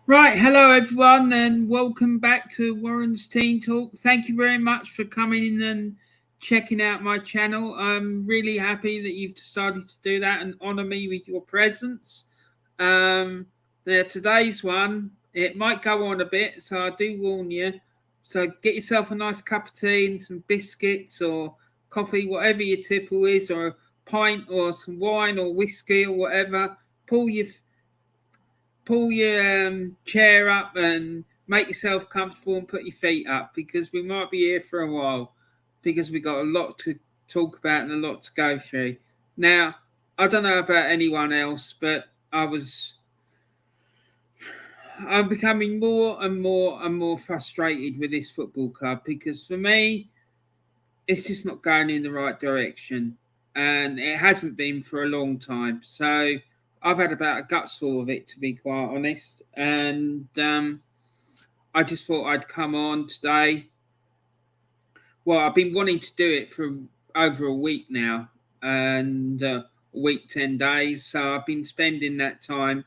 Right, hello everyone, and welcome back to Warren's Teen Talk. Thank you very much for coming in and checking out my channel. I'm really happy that you've decided to do that and honour me with your presence. Today's one, it might go on a bit, so I do warn you. So get yourself a nice cup of tea and some biscuits or coffee, whatever your tipple is, or a pint or some wine or whiskey or whatever. Pull your chair up and make yourself comfortable and put your feet up, because we might be here for a while, because we got a lot to talk about and a lot to go through. Now, I don't know about anyone else, but I'm becoming more and more frustrated with this football club, because for me, it's just not going in the right direction, and it hasn't been for a long time. So I've had about a gutful of it, to be quite honest, and I just thought I'd come on today. Well, I've been wanting to do it for over a week now, and a week, 10 days. So I've been spending that time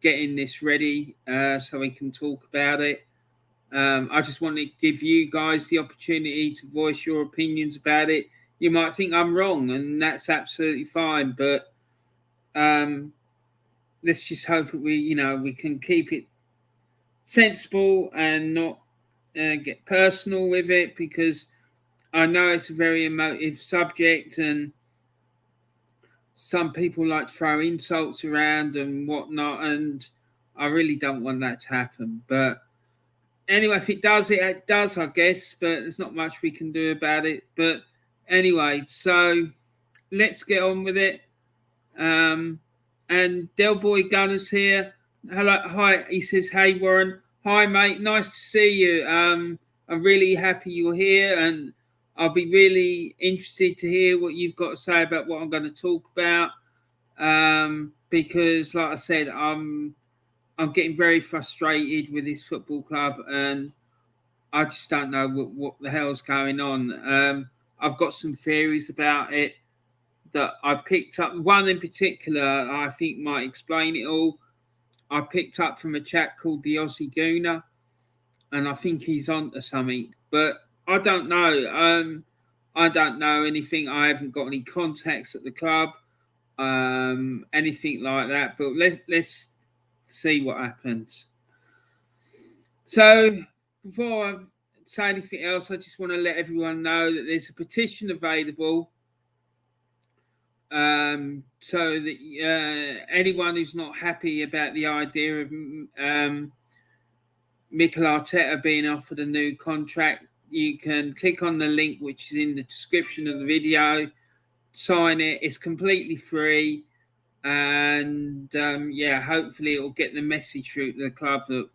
getting this ready so we can talk about it. I just want to give you guys the opportunity to voice your opinions about it. You might think I'm wrong, and that's absolutely fine, but let's just hope that we can keep it sensible and not get personal with it, because I know it's a very emotive subject, and some people like to throw insults around and whatnot, and I really don't want that to happen. But anyway, if it does, it does, I guess, but there's not much we can do about it. But anyway, so let's get on with it. And Del Boy Gunner's here. Hello, hi. He says, "Hey Warren, hi mate, nice to see you. I'm really happy you're here, and I'll be really interested to hear what you've got to say about what I'm going to talk about. Because, like I said, I'm getting very frustrated with this football club, and I just don't know what the hell's going on. I've got some theories about it that I picked up. One in particular I think might explain it all. I picked up from a chap called the Aussie Gooner, and I think he's onto something. But I don't know. I don't know anything. I haven't got any contacts at the club, anything like that. But let's see what happens. So before I say anything else, I just want to let everyone know that there's a petition available, so that anyone who's not happy about the idea of Mikel Arteta being offered a new contract, you can click on the link which is in the description of the video, sign it. It's completely free, and hopefully it will get the message through to the club that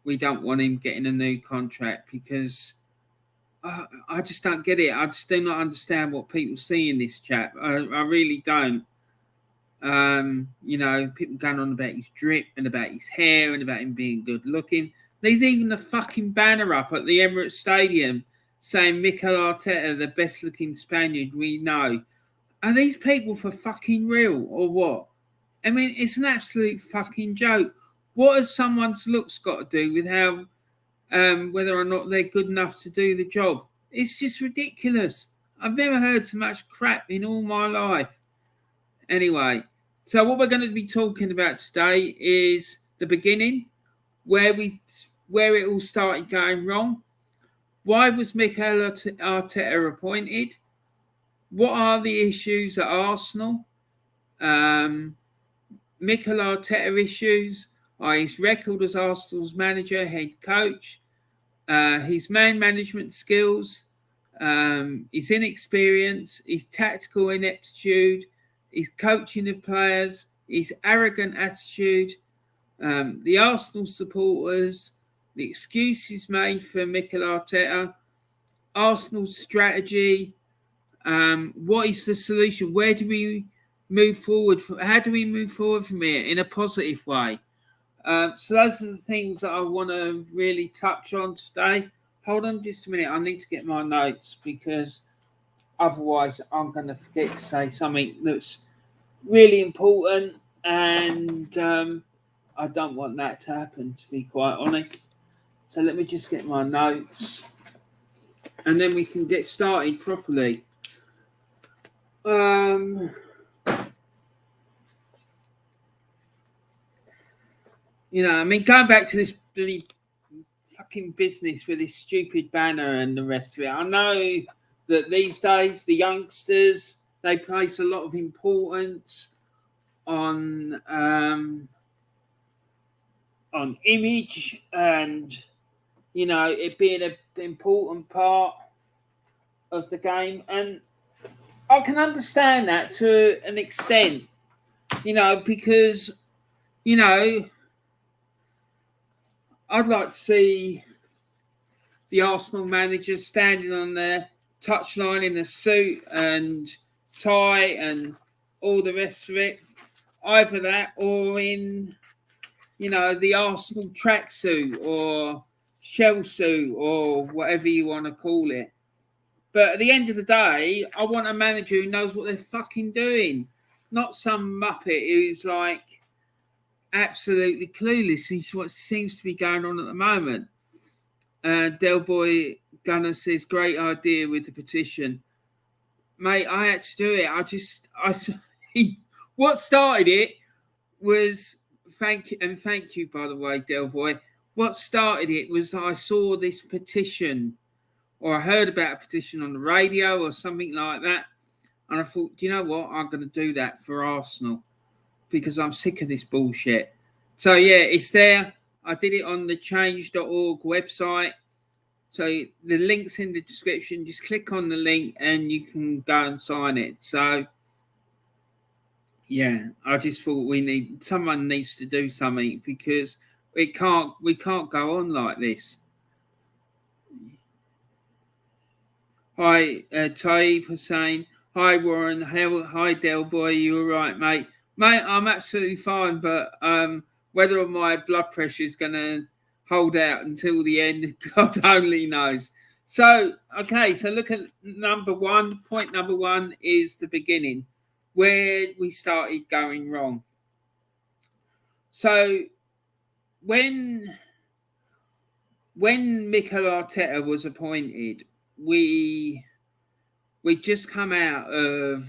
we don't want him getting a new contract, because I just don't get it. I just do not understand what people see in this chap. I really don't. People going on about his drip and about his hair and about him being good looking. There's even a fucking banner up at the Emirates Stadium saying Mikel Arteta, the best looking Spaniard we know. Are these people for fucking real or what? I mean, it's an absolute fucking joke. What has someone's looks got to do with how whether or not they're good enough to do the job? It's just ridiculous. I've never heard so much crap in all my life. Anyway, so what we're going to be talking about today is the beginning, where it all started going wrong. Why was Mikel Arteta appointed? What are the issues at Arsenal? Mikel Arteta issues are his record as Arsenal's manager, head coach, his man management skills, his inexperience, his tactical ineptitude, his coaching of players, his arrogant attitude, the Arsenal supporters, the excuses made for Mikel Arteta, Arsenal's strategy, what is the solution? Where do we move forward? How do we move forward from here in a positive way? So those are the things that I want to really touch on today. Hold on just a minute. I need to get my notes, because otherwise I'm going to forget to say something that's really important. And I don't want that to happen, to be quite honest. So let me just get my notes, and then we can get started properly. You know, I mean, going back to this bloody fucking business with this stupid banner and the rest of it. I know that these days the youngsters, they place a lot of importance on image and, you know, it being an important part of the game, and I can understand that to an extent, you know, because, you know, I'd like to see the Arsenal manager standing on the touchline in a suit and tie and all the rest of it. Either that or in, you know, the Arsenal tracksuit or shell suit or whatever you want to call it. But at the end of the day, I want a manager who knows what they're fucking doing. Not some muppet who's like absolutely clueless. It's what seems to be going on at the moment. Del Boy Gunner says, great idea with the petition. Mate, I had to do it. What started it was, thank you, by the way, Del Boy. What started it was I saw this petition, or I heard about a petition on the radio or something like that. And I thought, do you know what? I'm going to do that for Arsenal because I'm sick of this bullshit. So, yeah, it's there. I did it on the change.org website. So the link's in the description. Just click on the link and you can go and sign it. So, yeah, I just thought someone needs to do something because we can't go on like this. Hi, Taib Hussein. Hi, Warren. Hi, Del Boy. You all right, mate? Mate, I'm absolutely fine, but whether my blood pressure is going to hold out until the end, God only knows. So, okay, so look at number one. Point number one is the beginning, where we started going wrong. So, when Mikel Arteta was appointed, we just come out of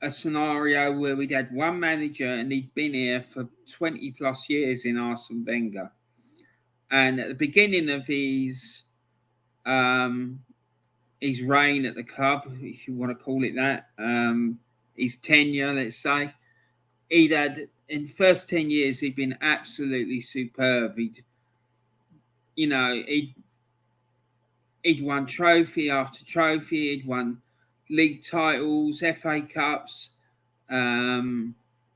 a scenario where we'd had one manager and he'd been here for 20 plus years in Arsene Wenger. And at the beginning of his reign at the club, if you want to call it that, his tenure, let's say, in the first 10 years, he'd been absolutely superb. He'd won trophy after trophy. He'd won league titles, FA Cups,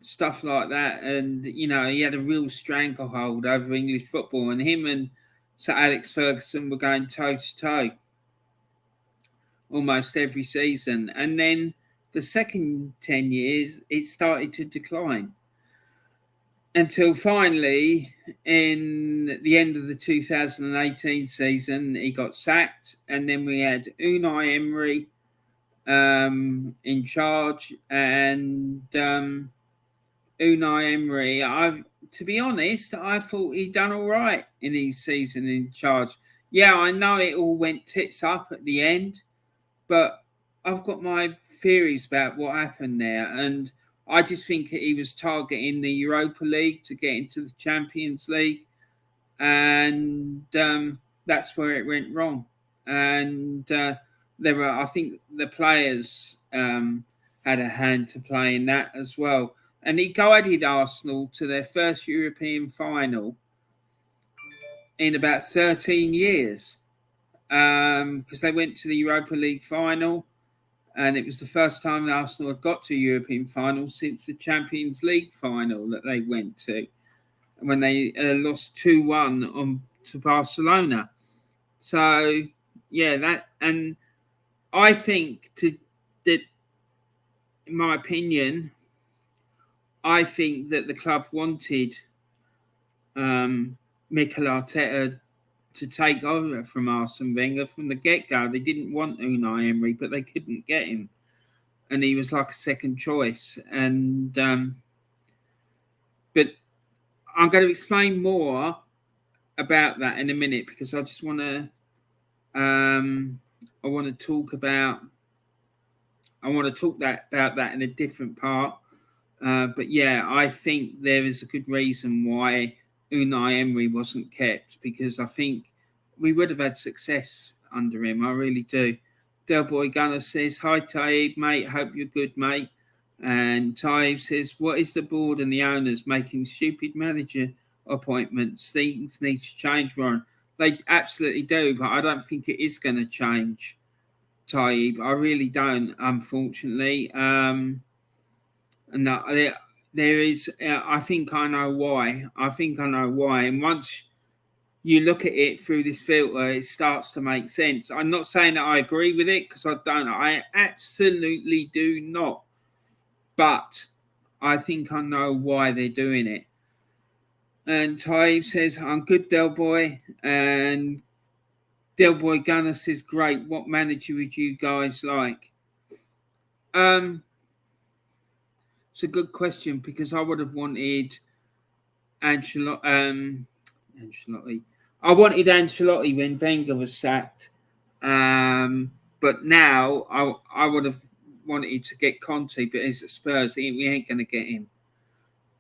stuff like that. And, you know, he had a real stranglehold over English football. And him and Sir Alex Ferguson were going toe-to-toe almost every season. And then the second 10 years, it started to decline. Until finally, in the end of the 2018 season, he got sacked. And then we had Unai Emery in charge. And Unai Emery, to be honest, I thought he'd done all right in his season in charge. Yeah, I know it all went tits up at the end, but I've got my theories about what happened there. And I just think he was targeting the Europa League to get into the Champions League. And that's where it went wrong. And I think the players had a hand to play in that as well. And he guided Arsenal to their first European final in about 13 years. Because they went to the Europa League final. And it was the first time Arsenal have got to a European final since the Champions League final that they went to, when they lost 2-1 to Barcelona. So, yeah, and I think that, in my opinion, I think that the club wanted Mikel Arteta to take over from Arsene Wenger from the get-go. They didn't want Unai Emery, but they couldn't get him. And he was like a second choice. And but I'm going to explain more about that in a minute because I just want to talk about about that in a different part. But yeah, I think there is a good reason why Unai Emery wasn't kept, because I think we would have had success under him. I really do. Del Boy Gunner says, "Hi Taib, mate. Hope you're good, mate." And Taib says, "What is the board and the owners making stupid manager appointments? Things need to change, Ron." They absolutely do, but I don't think it is going to change, Taib. I really don't, unfortunately. And there is, I think I know why. And once you look at it through this filter, it starts to make sense. I'm not saying that I agree with it, because I don't. I absolutely do not. But I think I know why they're doing it. And Taib says, "I'm good, Del Boy." And Del Boy Gunner says, "Great. What manager would you guys like?" It's a good question, because I would have wanted Ancelotti. I wanted Ancelotti when Wenger was sacked. But now I would have wanted to get Conte, but he's at Spurs. We ain't going to get him.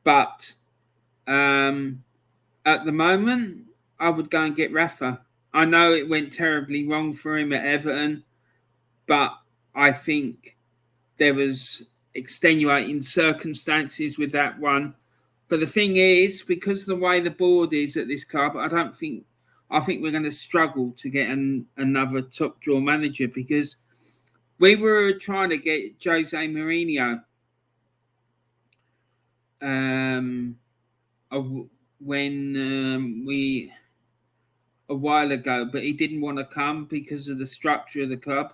But at the moment, I would go and get Rafa. I know it went terribly wrong for him at Everton, but I think there was extenuating circumstances with that one. But the thing is, because of the way the board is at this club, I think we're going to struggle to get another top draw manager, because we were trying to get Jose Mourinho a while ago, but he didn't want to come because of the structure of the club.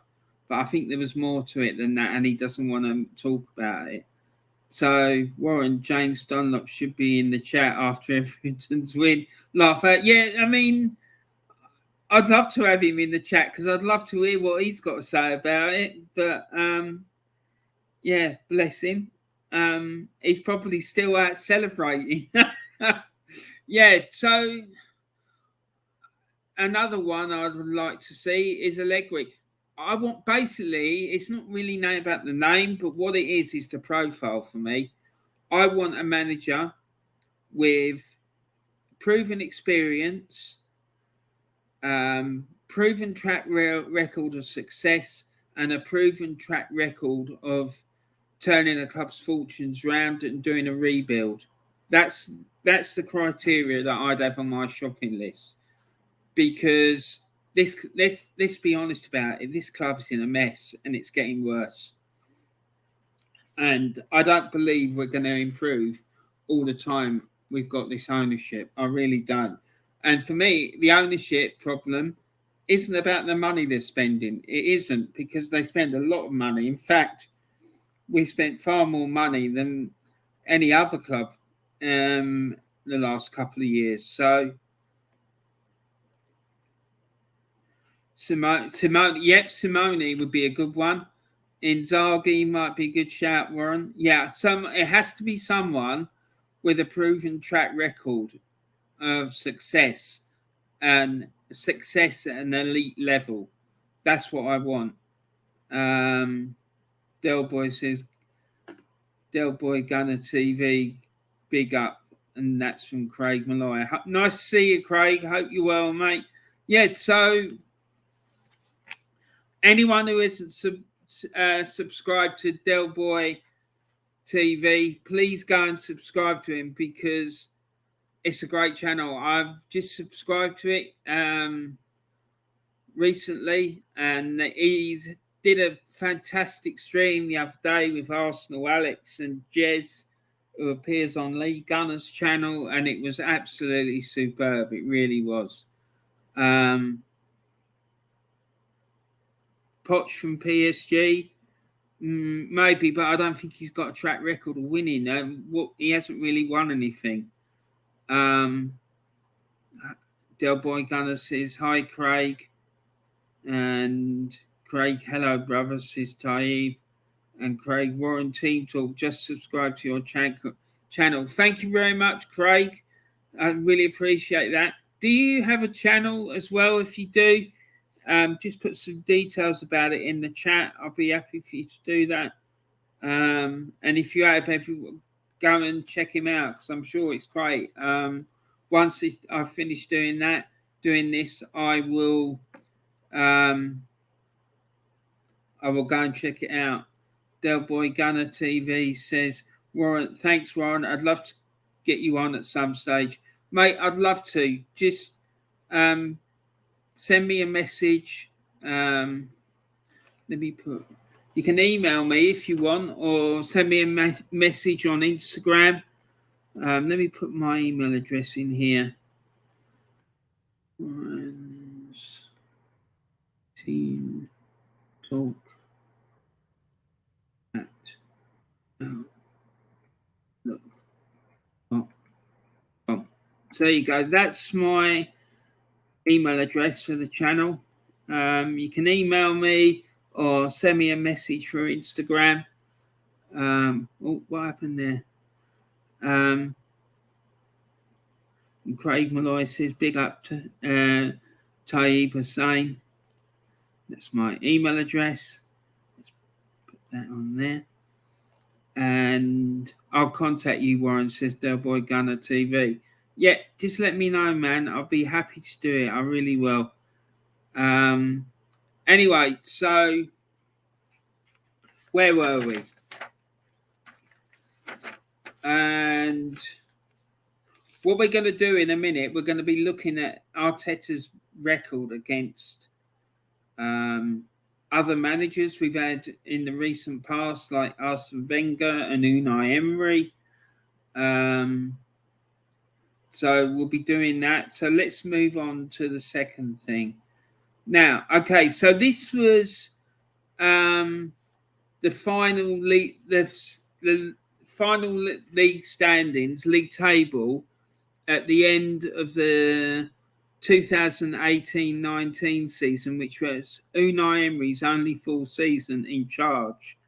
But I think there was more to it than that, and he doesn't want to talk about it. So, Warren, James Dunlop should be in the chat after Everton's win. Laugh at. Yeah, I mean, I'd love to have him in the chat, because I'd love to hear what he's got to say about it. But, yeah, bless him. He's probably still out celebrating. Yeah, so another one I would like to see is Allegri. It's not really about the name, but what it is the profile for me. I want a manager with proven experience, proven track record of success, and a proven track record of turning a club's fortunes round and doing a rebuild. That's the criteria that I'd have on my shopping list. Because let's be honest about it, this club's in a mess and it's getting worse. And I don't believe we're going to improve all the time we've got this ownership. I really don't. And for me, the ownership problem isn't about the money they're spending. It isn't, because they spend a lot of money. In fact, we spent far more money than any other club the last couple of years. So Simone would be a good one. Inzaghi might be a good shout, Warren. Yeah, it has to be someone with a proven track record of success and success at an elite level. That's what I want. Del Boy says, Del Boy Gunner TV, big up. And that's from Craig Malloy. Nice to see you, Craig. Hope you're well, mate. Yeah, so anyone who isn't subscribed to Del Boy TV, please go and subscribe to him, because it's a great channel. I've just subscribed to it recently, and he did a fantastic stream the other day with Arsenal Alex and Jez, who appears on Lee Gunner's channel, and it was absolutely superb. It really was. Poch from PSG, maybe, but I don't think he's got a track record of winning. He hasn't really won anything. Del Boy Gunner says, "Hi, Craig." And Craig, "Hello, brother," says Taib. And Craig, "Warren Team Talk, just subscribe to your channel." Thank you very much, Craig. I really appreciate that. Do you have a channel as well? If you do, just put some details about it in the chat. I'll be happy for you to do that. And if you have, everyone go and check him out because I'm sure it's great. Once I've finished doing this, I will go and check it out. Del Boy Gunner TV says, Warren, thanks, Warren. I'd love to get you on at some stage, mate. I'd love to. Just send me a message. Let me put. You can email me if you want, or send me a message on Instagram. Let me put my email address in here. Team Talk at look. Oh. So there you go. That's my email address for the channel. You can email me or send me a message through Instagram. What happened there? Craig Malloy says, big up to Taib Hussain. That's my email address. Let's put that on there. And I'll contact you, Warren, says Del Boy Gunner TV. Yeah, just let me know, man. I'll be happy to do it. I really will. Anyway, so where were we? And what we're going to do in a minute, we're going to be looking at Arteta's record against other managers we've had in the recent past, like Arsene Wenger and Unai Emery. So we'll be doing that. So let's move on to the second thing. Now, okay, so this was the final league, the final league standings, league table at the end of the 2018-19 season, which was Unai Emery's only full season in charge.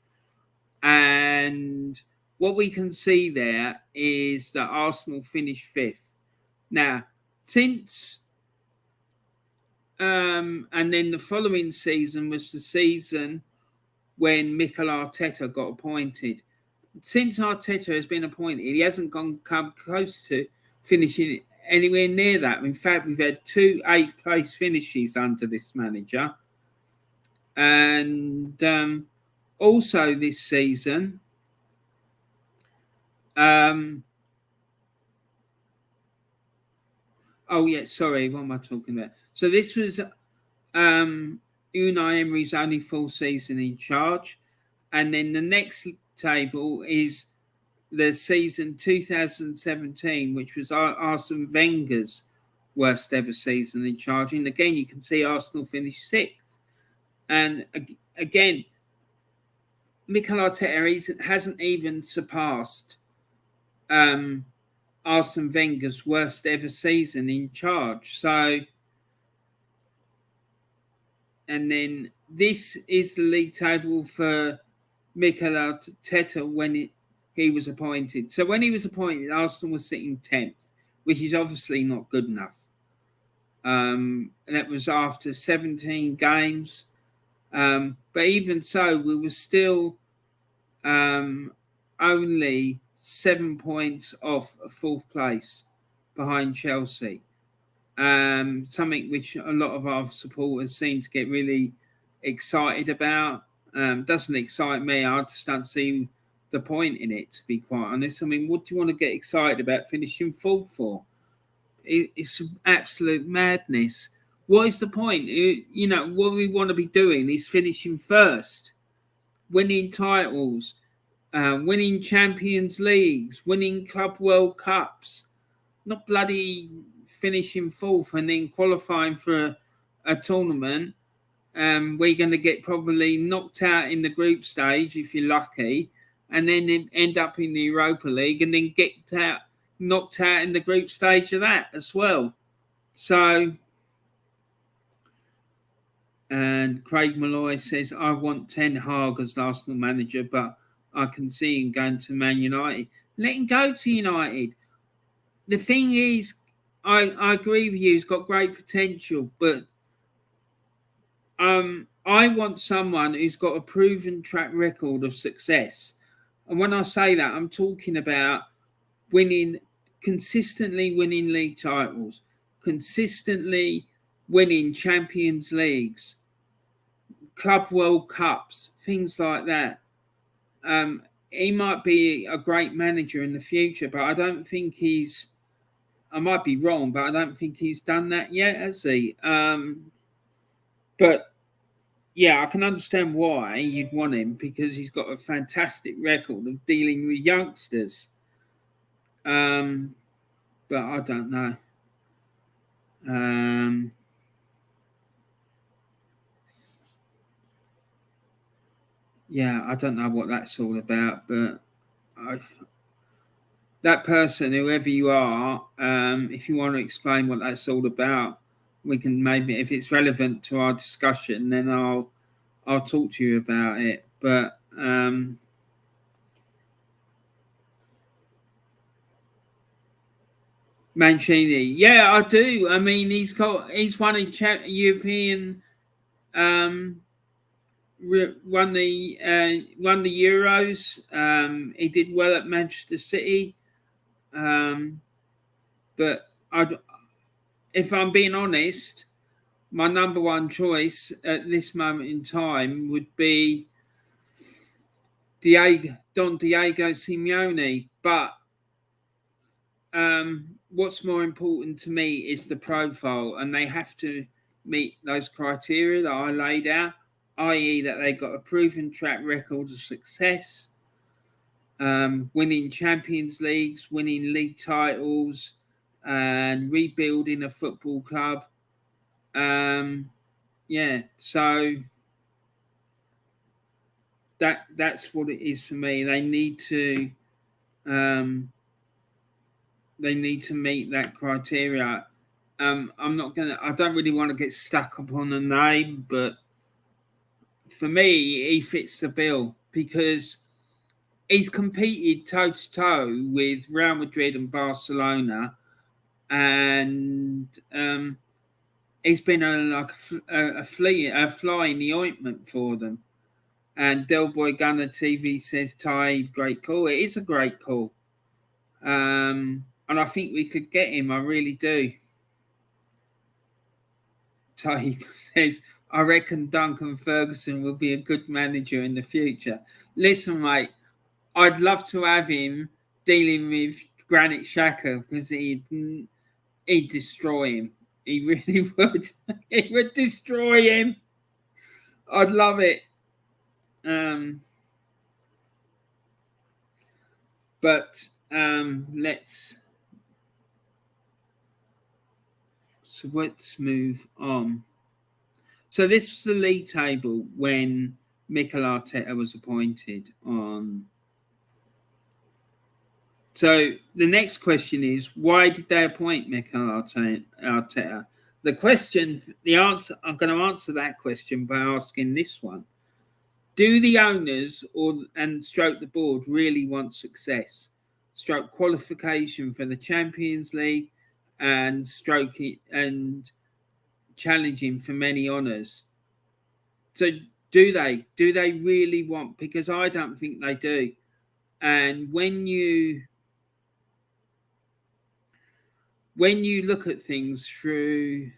And what we can see there is that Arsenal finished fifth. Now, since and then the following season was the season when Mikel Arteta got appointed. Since Arteta has been appointed, he hasn't come close to finishing anywhere near that. In fact, we've had 2 8th place finishes under this manager. And also this season, sorry, what am I talking about? So this was Unai Emery's only full season in charge. And then the next table is the season 2017, which was Arsene Wenger's worst ever season in charge. And again, you can see Arsenal finished 6th. And again, Mikel Arteta hasn't even surpassed Arsene Wenger's worst ever season in charge. So, and then this is the league table for Mikel Arteta when he was appointed. So when he was appointed, Arsenal was sitting 10th, which is obviously not good enough. And that was after 17 games. But even so, we were still only 7 points off a 4th place behind Chelsea. Something which a lot of our supporters seem to get really excited about. Doesn't excite me. I just don't see the point in it, to be quite honest. I mean, what do you want to get excited about finishing 4th for? It's absolute madness. What is the point? What we want to be doing is finishing first, winning titles, winning Champions Leagues, winning Club World Cups, not bloody finishing 4th and then qualifying for a tournament where you're going to get probably knocked out in the group stage if you're lucky, and then end up in the Europa League and then get knocked out in the group stage of that as well. So, and Craig Malloy says, I want Ten Hag as Arsenal manager, but I can see him going to Man United. Let him go to United. The thing is, I agree with you. He's got great potential, but I want someone who's got a proven track record of success. And when I say that, I'm talking about consistently winning league titles, consistently winning Champions Leagues, Club World Cups, things like that. He might be a great manager in the future, but I don't think I might be wrong, but I don't think he's done that yet, has he? But yeah, I can understand why you'd want him, because he's got a fantastic record of dealing with youngsters. But I don't know. Yeah, I don't know what that's all about, but that person, whoever you are, if you want to explain what that's all about, we can maybe, if it's relevant to our discussion, then I'll talk to you about it. But Mancini, yeah, I do. I mean, he's won a European, won the Euros. He did well at Manchester City. But if I'm being honest, my number one choice at this moment in time would be Don Diego Simeone. But what's more important to me is the profile, and they have to meet those criteria that I laid out, i.e. that they've got a proven track record of success, winning Champions Leagues, winning league titles, and rebuilding a football club. Yeah, so that's what it is for me. They need to meet that criteria. I don't really want to get stuck upon a name, but for me, he fits the bill because he's competed toe to toe with Real Madrid and Barcelona, and he's been a fly in the ointment for them. And Del Boy Gunner TV says, Ty, great call. It is a great call. And I think we could get him. I really do. Ty says, I reckon Duncan Ferguson will be a good manager in the future. Listen, mate, I'd love to have him dealing with Granit Xhaka because he'd destroy him. He really would. He would destroy him. I'd love it. But let's move on. So this was the league table when Mikel Arteta was appointed on. So the next question is, why did they appoint Mikel Arteta? The answer, I'm going to answer that question by asking this one. Do the owners and stroke the board really want success? Stroke qualification for the Champions League and stroke it and challenging for many honours. So do they really want? Because I don't think they do. And when you look at things through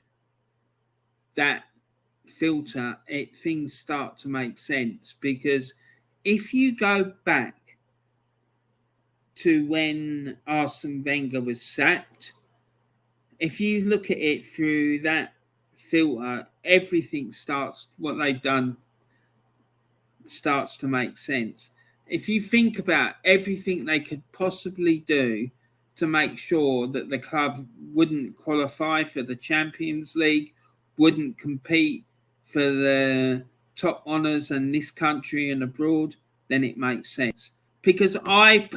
that filter, things start to make sense. Because if you go back to when Arsene Wenger was sacked, if you look at it through that filter, everything what they've done starts to make sense. If you think about everything they could possibly do to make sure that the club wouldn't qualify for the Champions League, wouldn't compete for the top honours in this country and abroad, then it makes sense. Because I've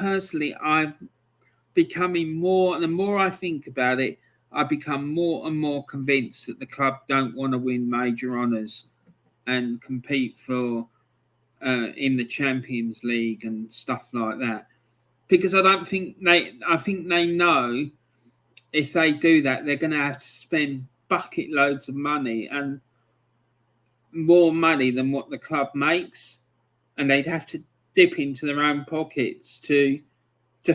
becoming more, the more I think about it, I become more and more convinced that the club don't want to win major honours and compete for in the Champions League and stuff like that. Because I think they know if they do that, they're going to have to spend bucket loads of money and more money than what the club makes, and they'd have to dip into their own pockets to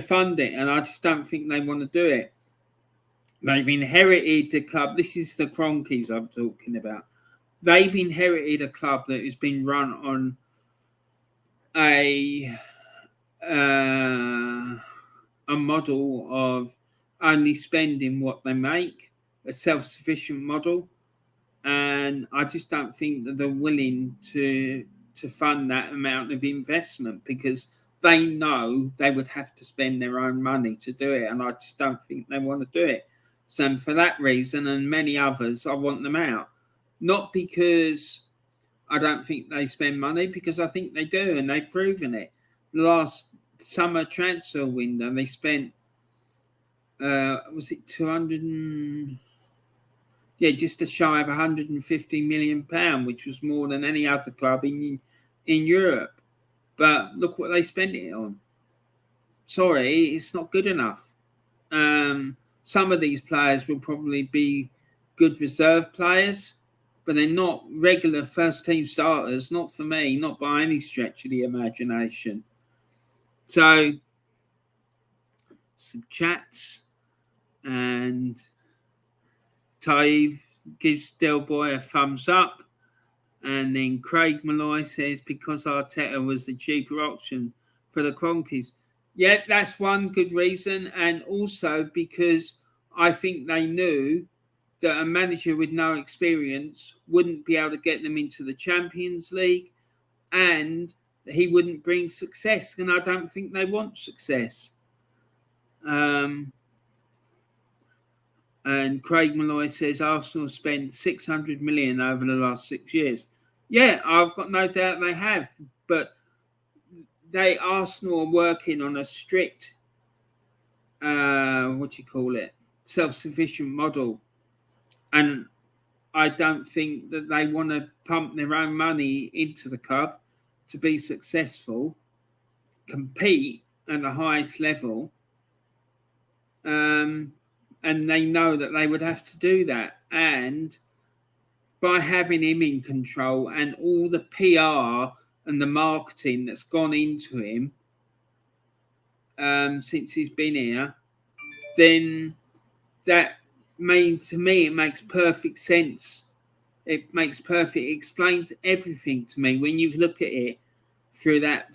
fund it. And I just don't think they want to do it. They've inherited the club. This is the Cronkies I'm talking about. They've inherited a club that has been run on a model of only spending what they make, a self-sufficient model, and I just don't think that they're willing to fund that amount of investment, because they know they would have to spend their own money to do it, and I just don't think they want to do it. So for that reason and many others, I want them out. Not because I don't think they spend money, because I think they do, and they've proven it. The last summer transfer window, they spent, was it 200 just a shy of £150 million, which was more than any other club in Europe. But look what they spent it on. Sorry, it's not good enough. Some of these players will probably be good reserve players, but they're not regular first-team starters, not for me, not by any stretch of the imagination. So, some chats, and Taib gives Del Boy a thumbs up, and then Craig Malloy says, because Arteta was the cheaper option for the Cronkies. Yeah, that's one good reason, and also because I think they knew that a manager with no experience wouldn't be able to get them into the Champions League, and he wouldn't bring success, and I don't think they want success. And Craig Malloy says Arsenal spent 600 million over the last 6 years. Yeah, I've got no doubt they have, but Arsenal are working on a strict, self-sufficient model. And I don't think that they want to pump their own money into the club to be successful, compete at the highest level. And they know that they would have to do that. And by having him in control and all the PR and the marketing that's gone into him since he's been here, then that means, to me, it makes perfect sense. It explains everything to me when you look at it through that,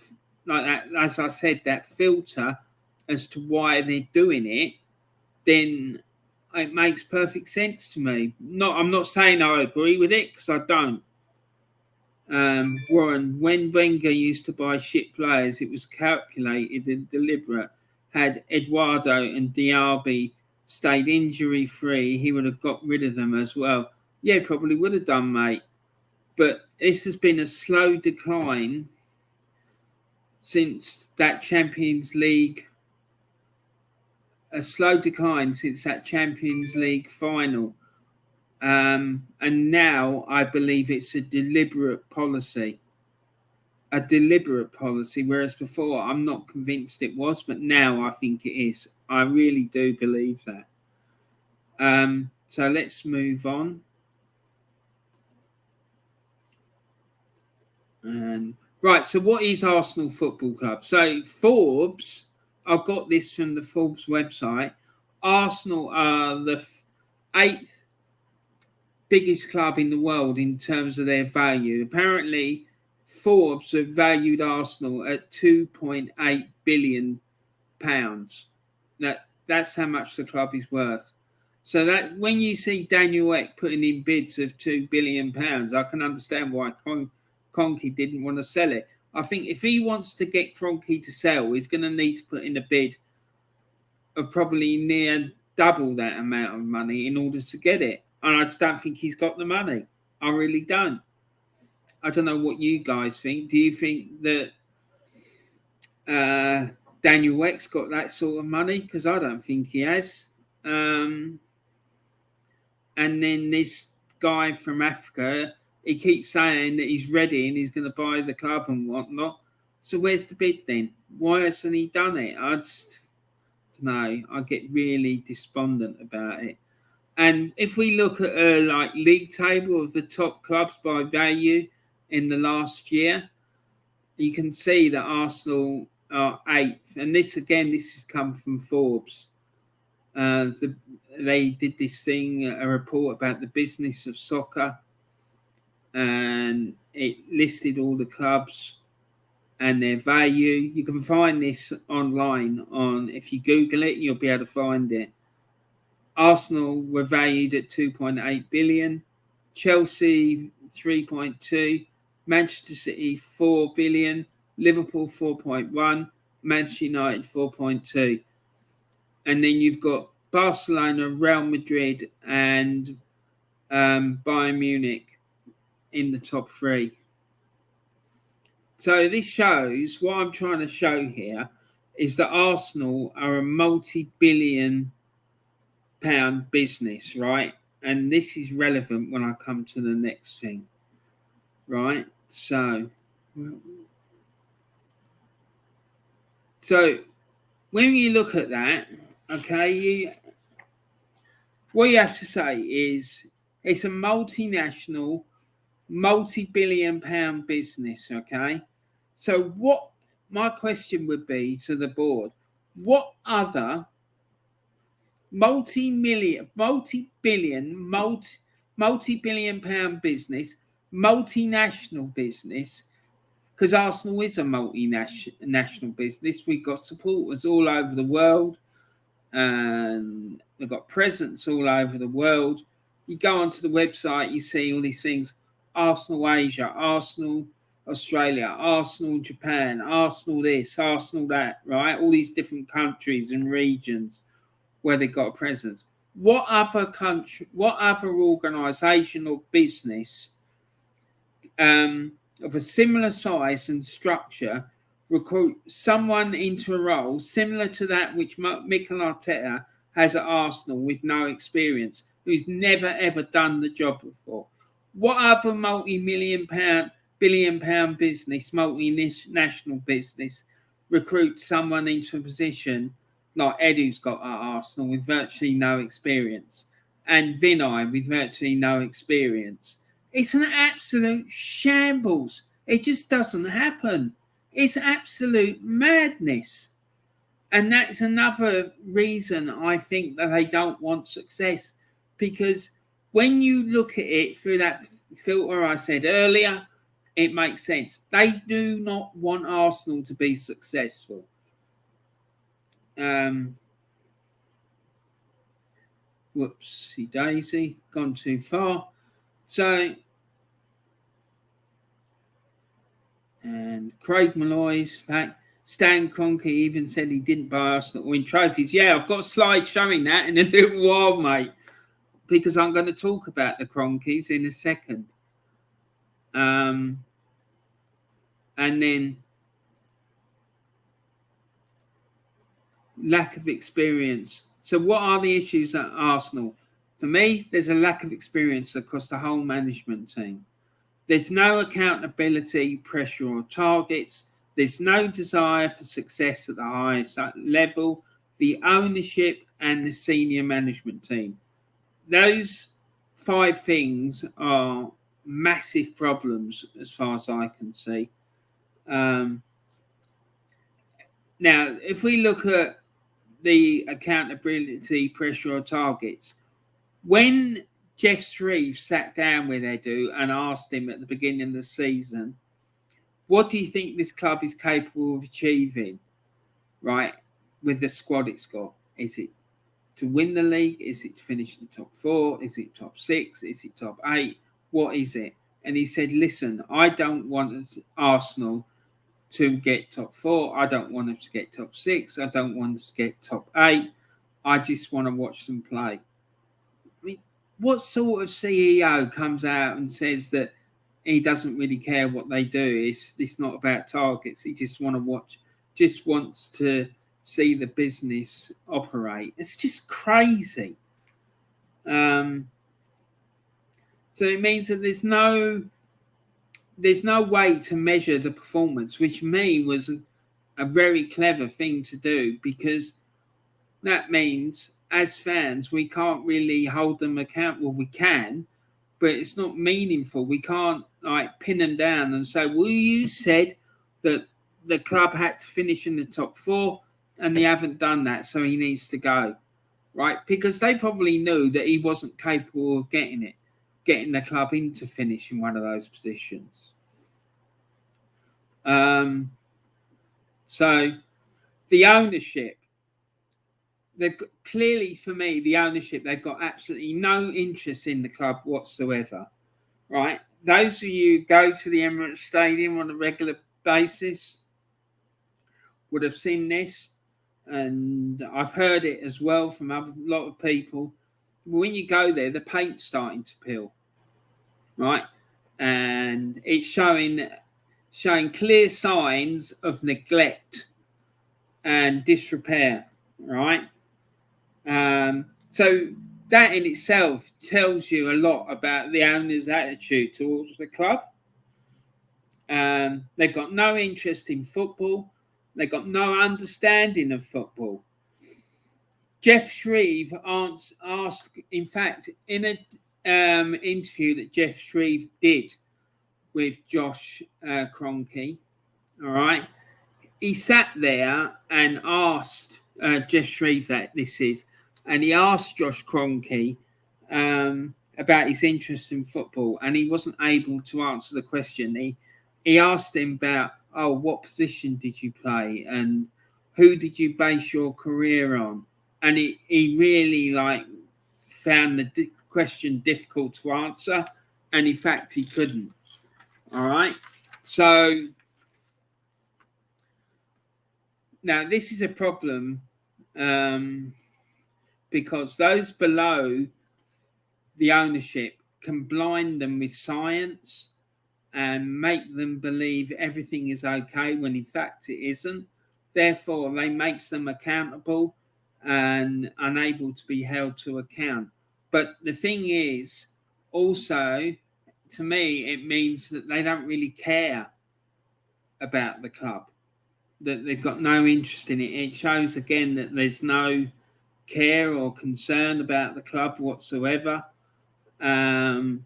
like that, as I said, that filter as to why they're doing it. Then it makes perfect sense to me. I'm not saying I agree with it, because I don't. Warren, when Wenger used to buy shit players, it was calculated and deliberate. Had Eduardo and Diaby stayed injury-free, he would have got rid of them as well. Yeah, probably would have done, mate. But this has been a slow decline since that Champions League final. And now I believe it's a deliberate policy, whereas before I'm not convinced it was, but now I think it is. I really do believe that. So let's move on. And right, so what is Arsenal Football Club? So Forbes, I got this from the Forbes website. Arsenal are the 8th biggest club in the world in terms of their value. Apparently, Forbes have valued Arsenal at £2.8 billion. That's how much the club is worth. So that when you see Daniel Ek putting in bids of £2 billion, I can understand why Kroenke didn't want to sell it. I think if he wants to get Kroenke to sell, he's going to need to put in a bid of probably near double that amount of money in order to get it. And I just don't think he's got the money. I really don't. I don't know what you guys think. Do you think that Daniel Ek's got that sort of money? Because I don't think he has. And then this guy from Africa, he keeps saying that he's ready and he's going to buy the club and whatnot. So where's the bid then? Why hasn't he done it? I get really despondent about it. And if we look at a league table of the top clubs by value in the last year, you can see that Arsenal are 8th. And this has come from Forbes. They did this thing, a report about the business of soccer, and it listed all the clubs and their value. You can find this online if you Google it, you'll be able to find it. Arsenal were valued at 2.8 billion, Chelsea 3.2, Manchester City 4 billion, Liverpool 4.1, Manchester United 4.2. And then you've got Barcelona, Real Madrid, and Bayern Munich in the top 3. So this shows, what I'm trying to show here is that Arsenal are a multi-billion pound business, right? And this is relevant when I come to the next thing, right? So when you look at that, okay, what you have to say is it's a multinational, multi-billion pound business, okay? So what my question would be to the board, what other multi-billion pound business, multinational business, because Arsenal is a multinational business. We've got supporters all over the world, and we've got presence all over the world. You go onto the website, you see all these things: Arsenal Asia, Arsenal Australia, Arsenal Japan, Arsenal this, Arsenal that, right? All these different countries and regions where they've got a presence. What other country, what other organisation or business of a similar size and structure recruit someone into a role similar to that which Mikel Arteta has at Arsenal with no experience, who's never ever done the job before? What other multi-billion pound business, multinational business, recruits someone into a position like Edu's got at Arsenal with virtually no experience, and Vinay with virtually no experience? It's an absolute shambles. It just doesn't happen. It's absolute madness. And that's another reason I think that they don't want success, because when you look at it through that filter I said earlier, it makes sense. They do not want Arsenal to be successful. Whoopsie daisy, gone too far. So, and Craig Malloy's fact, Stan Kroenke even said he didn't buy Arsenal to win trophies. Yeah, I've got a slide showing that in a little while, mate, because I'm going to talk about the Kroenkes in a second. And then lack of experience. So what are the issues at Arsenal? For me, there's a lack of experience across the whole management team. There's no accountability, pressure, or targets. There's no desire for success at the highest level, the ownership and the senior management team. Those 5 things are massive problems as far as I can see. Now, if we look at the accountability, pressure, or targets, when Jeff Shreve sat down with Edu and asked him at the beginning of the season, what do you think this club is capable of achieving, right, with the squad it's got? Is it to win the league? Is it to finish in the top 4? Is it top 6? Is it top 8? What is it? And he said, listen, I don't want Arsenal to get top 4. I don't want them to get top 6. I don't want them to get top 8. I just want to watch them play. I mean, what sort of CEO comes out and says that he doesn't really care what they do? It's not about targets. He just wants to see the business operate. It's just crazy. So it means that there's no way to measure the performance, which to me was a very clever thing to do, because that means as fans, we can't really hold them accountable. We can, but it's not meaningful. We can't like pin them down and say, well, you said that the club had to finish in the top 4 and they haven't done that, so he needs to go, right? Because they probably knew that he wasn't capable of getting the club into finish in one of those positions. So the ownership, they've got, clearly for me, the ownership, they've got absolutely no interest in the club whatsoever, right? Those of you who go to the Emirates Stadium on a regular basis would have seen this, and I've heard it as well from a lot of people. When you go there, the paint's starting to peel, right? And it's showing clear signs of neglect and disrepair, right? So that in itself tells you a lot about the owner's attitude towards the club. They've got no interest in football. They've got no understanding of football. Jeff Shreve asked, in fact, in an interview that Jeff Shreve did with Josh Kroenke, all right, he sat there and asked Jeff Shreve and he asked Josh Kroenke about his interest in football, and he wasn't able to answer the question. He asked him about, what position did you play and who did you base your career on? And he really found the question difficult to answer, and in fact he couldn't. All right. So now this is a problem because those below the ownership can blind them with science and make them believe everything is okay when in fact it isn't. Therefore, they makes them accountable and unable to be held to account. But the thing is, also, to me, it means that they don't really care about the club, that they've got no interest in it. It shows again that there's no care or concern about the club whatsoever. And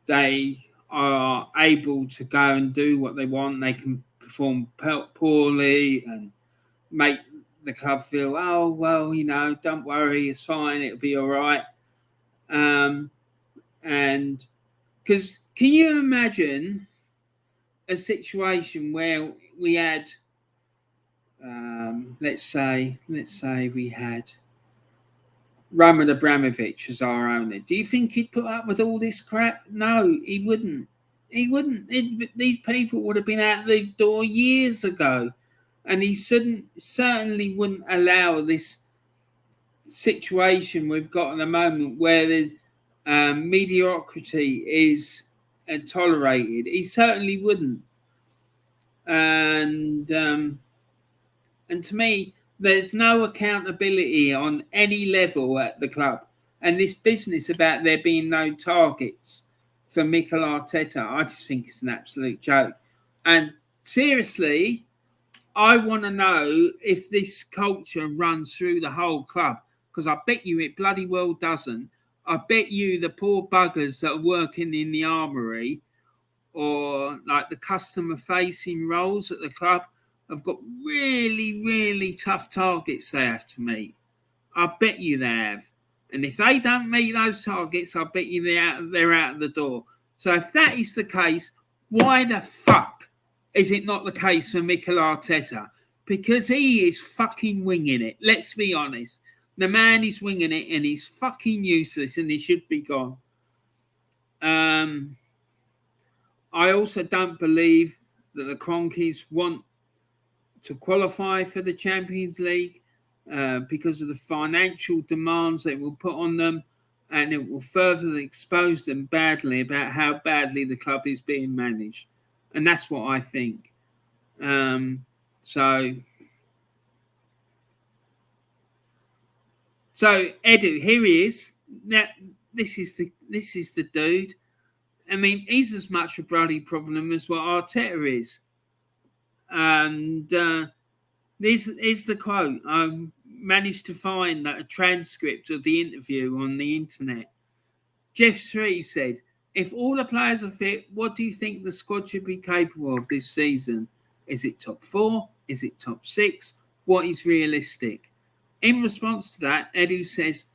they are able to go and do what they want. They can perform poorly and make the club feel, don't worry, it's fine, it'll be all right. And because can you imagine a situation where we had, let's say we had Roman Abramovich as our owner. Do you think he'd put up with all this crap? No, he wouldn't. These people would have been out the door years ago. And he certainly wouldn't allow this situation we've got at the moment where the mediocrity is tolerated. He certainly wouldn't. And to me, there's no accountability on any level at the club. And this business about there being no targets for Mikel Arteta, I just think it's an absolute joke. And seriously, I want to know if this culture runs through the whole club, because I bet you it bloody well doesn't. I bet you the poor buggers that are working in the armoury or like the customer-facing roles at the club have got really, really tough targets they have to meet. I bet you they have. And if they don't meet those targets, I bet you they're out of the door. So if that is the case, why the fuck is it not the case for Mikel Arteta? Because he is fucking winging it. Let's be honest. The man is winging it and he's fucking useless and he should be gone. I also don't believe that the Kroenkes want to qualify for the Champions League because of the financial demands they will put on them, and it will further expose them badly about how badly the club is being managed. And that's what I think. So Edu, here he is. Now, this is the dude. I mean, he's as much a bloody problem as what Arteta is. And This is the quote. I managed to find a transcript of the interview on the internet. Jeff Shreve said, "If all the players are fit, what do you think the squad should be capable of this season? Is it top 4? Is it top 6? What is realistic?" In response to that, Edu says,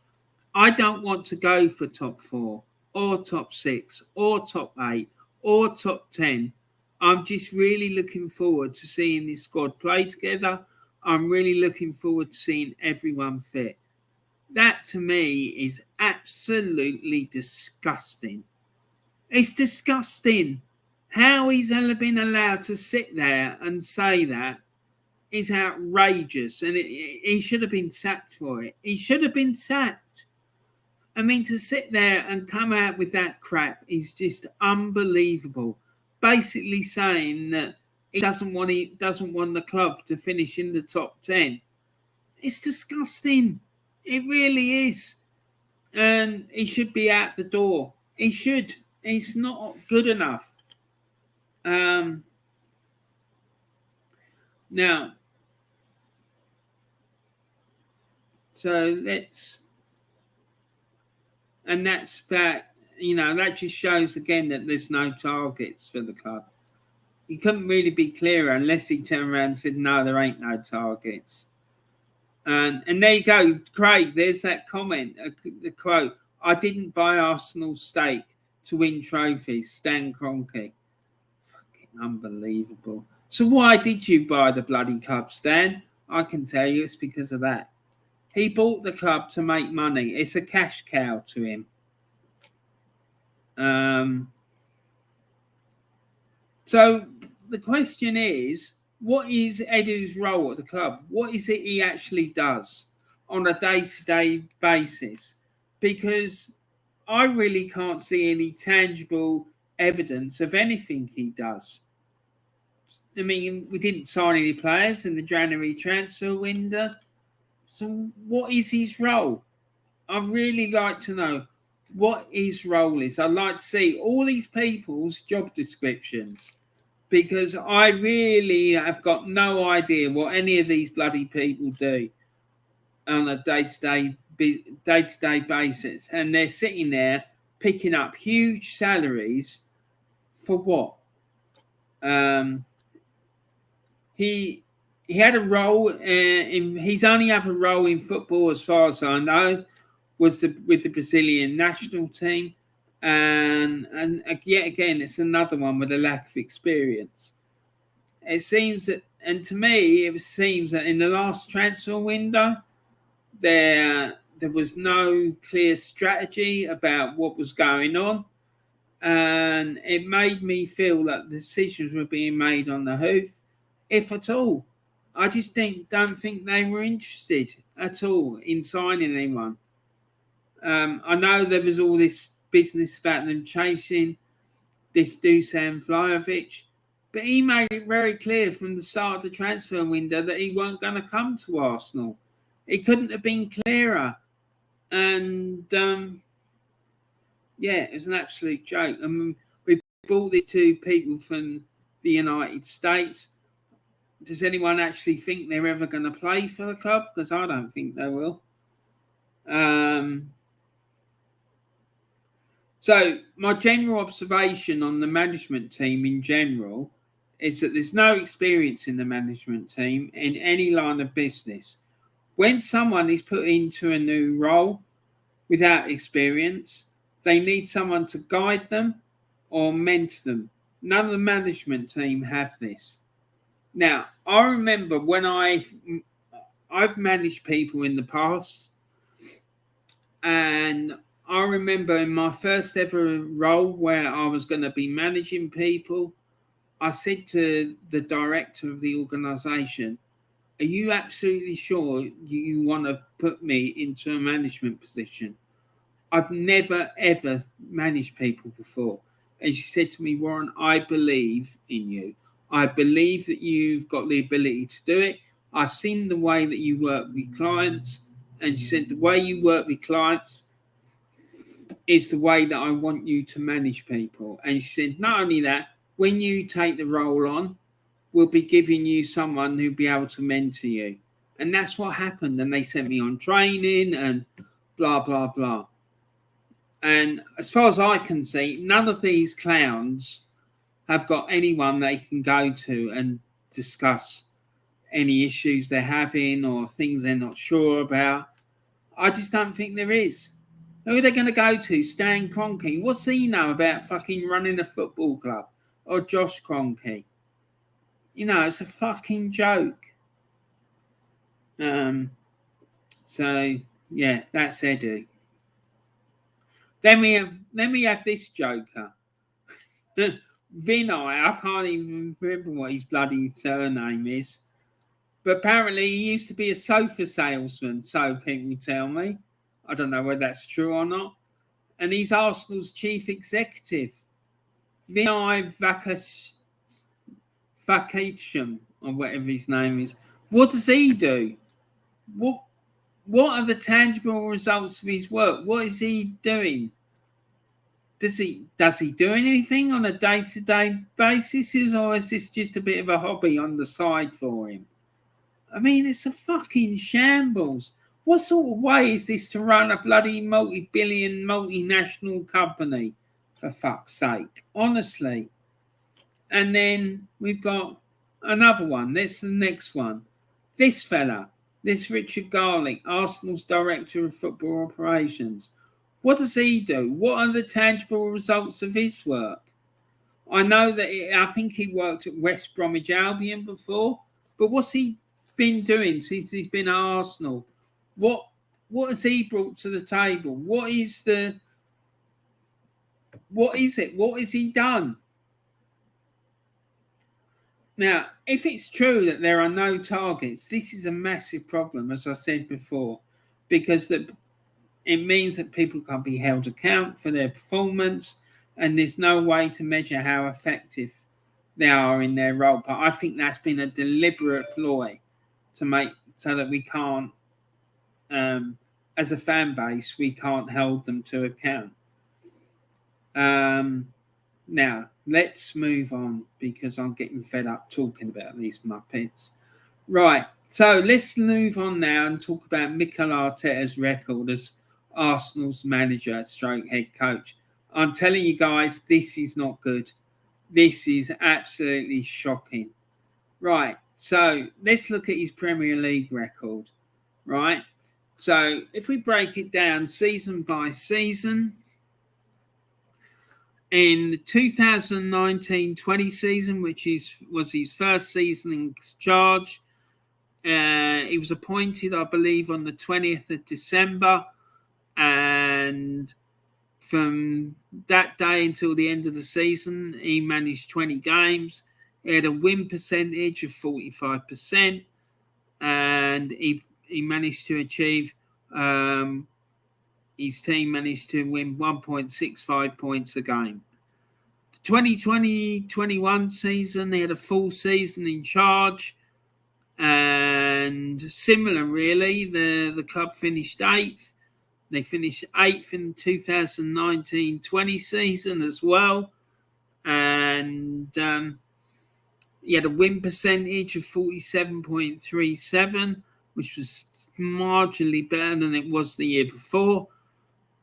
"I don't want to go for top 4 or top 6 or top 8 or top 10. I'm just really looking forward to seeing this squad play together. I'm really looking forward to seeing everyone fit." That to me is absolutely disgusting. It's disgusting. How he's ever been allowed to sit there and say that is outrageous. And he should have been sacked for it. He should have been sacked. I mean, to sit there and come out with that crap is just unbelievable. Basically saying that he doesn't want the club to finish in the top 10. It's disgusting. It really is. And he should be out the door. He should. It's not good enough. Now, so let's, and that's about, that just shows again that there's no targets for the club. He couldn't really be clearer unless he turned around and said, no, there ain't no targets. And there you go, Craig, there's that comment, the quote, "I didn't buy Arsenal's stake to win trophies, Stan Kroenke." Fucking unbelievable. So why did you buy the bloody club, Stan? I can tell you it's because of that. He bought the club to make money. It's a cash cow to him. So the question is, what is Edu's role at the club? What is it he actually does on a day-to-day basis? Because I really can't see any tangible evidence of anything he does. I mean, we didn't sign any players in the January transfer window. So what is his role? I'd really like to know what his role is. I'd like to see all these people's job descriptions, because I really have got no idea what any of these bloody people do on a day-to-day basis. And they're sitting there picking up huge salaries for what? He had a role he's only have a role in football, as far as I know, was with the Brazilian national team. And yet again, it's another one with a lack of experience. It seems that, and to me, it seems that in the last transfer window, there was no clear strategy about what was going on, and it made me feel that the decisions were being made on the hoof, if at all. I just don't think they were interested at all in signing anyone. I know there was all this business about them chasing this Dusan Vlahovic, but he made it very clear from the start of the transfer window that he weren't going to come to Arsenal. It couldn't have been clearer. And it was an absolute joke. I mean, we brought these two people from the United States. Does anyone actually think they're ever going to play for the club? Because I don't think they will. So my general observation on the management team in general is that there's no experience in the management team in any line of business. When someone is put into a new role without experience, they need someone to guide them or mentor them. None of the management team have this. Now, I remember when I've managed people in the past, and I remember in my first ever role where I was going to be managing people, I said to the director of the organisation, "Are you absolutely sure you want to put me into a management position? I've never, ever managed people before." And she said to me, "Warren, I believe in you. I believe that you've got the ability to do it. I've seen the way that you work with clients." And she said, "The way you work with clients is the way that I want you to manage people." And she said, "Not only that, when you take the role on, will be giving you someone who'll be able to mentor you. And that's what happened. And they sent me on training and blah, blah, blah. And as far as I can see, none of these clowns have got anyone they can go to and discuss any issues they're having or things they're not sure about. I just don't think there is. Who are they going to go to? Stan Kroenke. What's he know about fucking running a football club? Or Josh Kroenke? You know, it's a fucking joke. So yeah, that's Edu. Then we have this joker. Vinay, I can't even remember what his bloody surname is. But apparently he used to be a sofa salesman, so people tell me. I don't know whether that's true or not. And he's Arsenal's chief executive. Vinay Vakasham, or whatever his name is. What does he do? What are the tangible results of his work? What is he doing? Does he do anything on a day-to-day basis, or is this just a bit of a hobby on the side for him? I mean, it's a fucking shambles. What sort of way is this to run a bloody multi-billion, multinational company, for fuck's sake? Honestly. And then we've got another one. That's the next one. This fella, this Richard Garlick, Arsenal's Director of Football Operations. What does he do? What are the tangible results of his work? I know that I think he worked at West Bromwich Albion before, but what's he been doing since he's been at Arsenal? What has he brought to the table? What is it? What has he done? Now, if it's true that there are no targets, this is a massive problem, as I said before, because it means that people can't be held account for their performance, and there's no way to measure how effective they are in their role. But I think that's been a deliberate ploy to make so that we can't, as a fan base, we can't hold them to account. Now, let's move on because I'm getting fed up talking about these Muppets. Right, so let's move on now and talk about Mikel Arteta's record as Arsenal's manager stroke head coach. I'm telling you guys, this is not good. This is absolutely shocking. Right, so let's look at his Premier League record. Right, so if we break it down season by season, in the 2019-20 season, which was his first season in charge, he was appointed, I believe, on the 20th of December. And from that day until the end of the season, he managed 20 games. He had a win percentage of 45%. And he managed to achieve... his team managed to win 1.65 points a game. The 2020-21 season, they had a full season in charge. And similar, really, the club finished 8th. They finished 8th in the 2019-20 season as well. And he had a win percentage of 47.37, which was marginally better than it was the year before.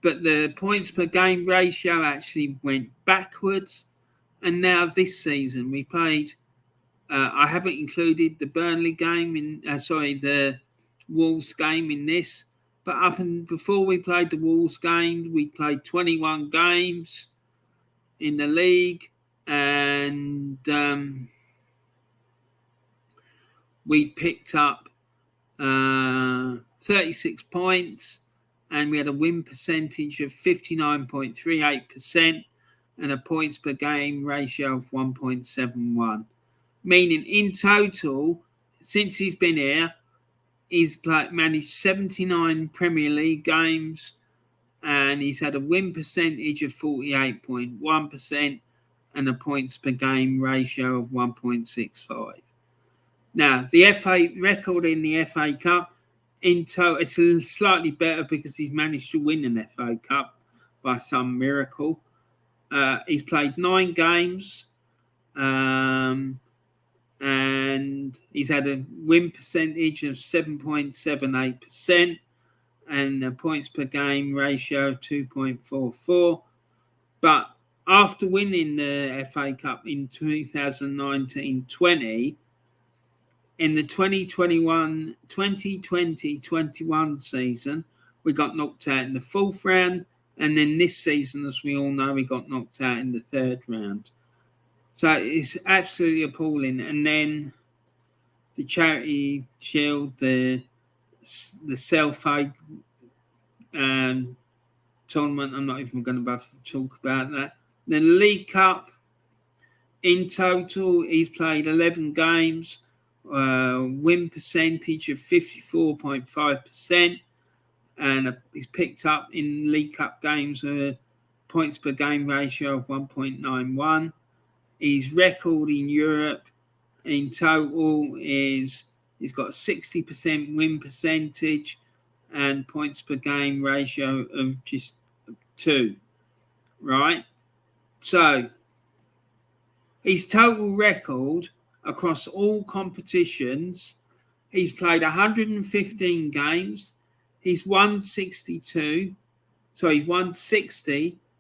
But the points per game ratio actually went backwards. And now this season we played, I haven't included the Burnley game the Wolves game in this. But before we played the Wolves game, we played 21 games in the league. And we picked up 36 points. And we had a win percentage of 59.38% and a points per game ratio of 1.71. Meaning in total, since he's been here, he's managed 79 Premier League games and he's had a win percentage of 48.1% and a points per game ratio of 1.65. Now, the FA record in the FA Cup, in total, it's slightly better because he's managed to win an FA Cup by some miracle. He's played 9 games and He's had a win percentage of 7.78% and a points per game ratio of 2.44. But after winning the FA Cup in 2019-20, in the 2020-21 season, we got knocked out in the fourth round. And then this season, as we all know, we got knocked out in the third round. So it's absolutely appalling. And then the Charity Shield, the self-aid tournament, I'm not even going to bother to talk about that. The League Cup, in total, he's played 11 games, win percentage of 54.5%, and he's picked up in League Cup games a points per game ratio of 1.91. His record in Europe in total is he's got 60% win percentage and points per game ratio of just 2, right? So his total record across all competitions, he's played 115 games, he's won 60,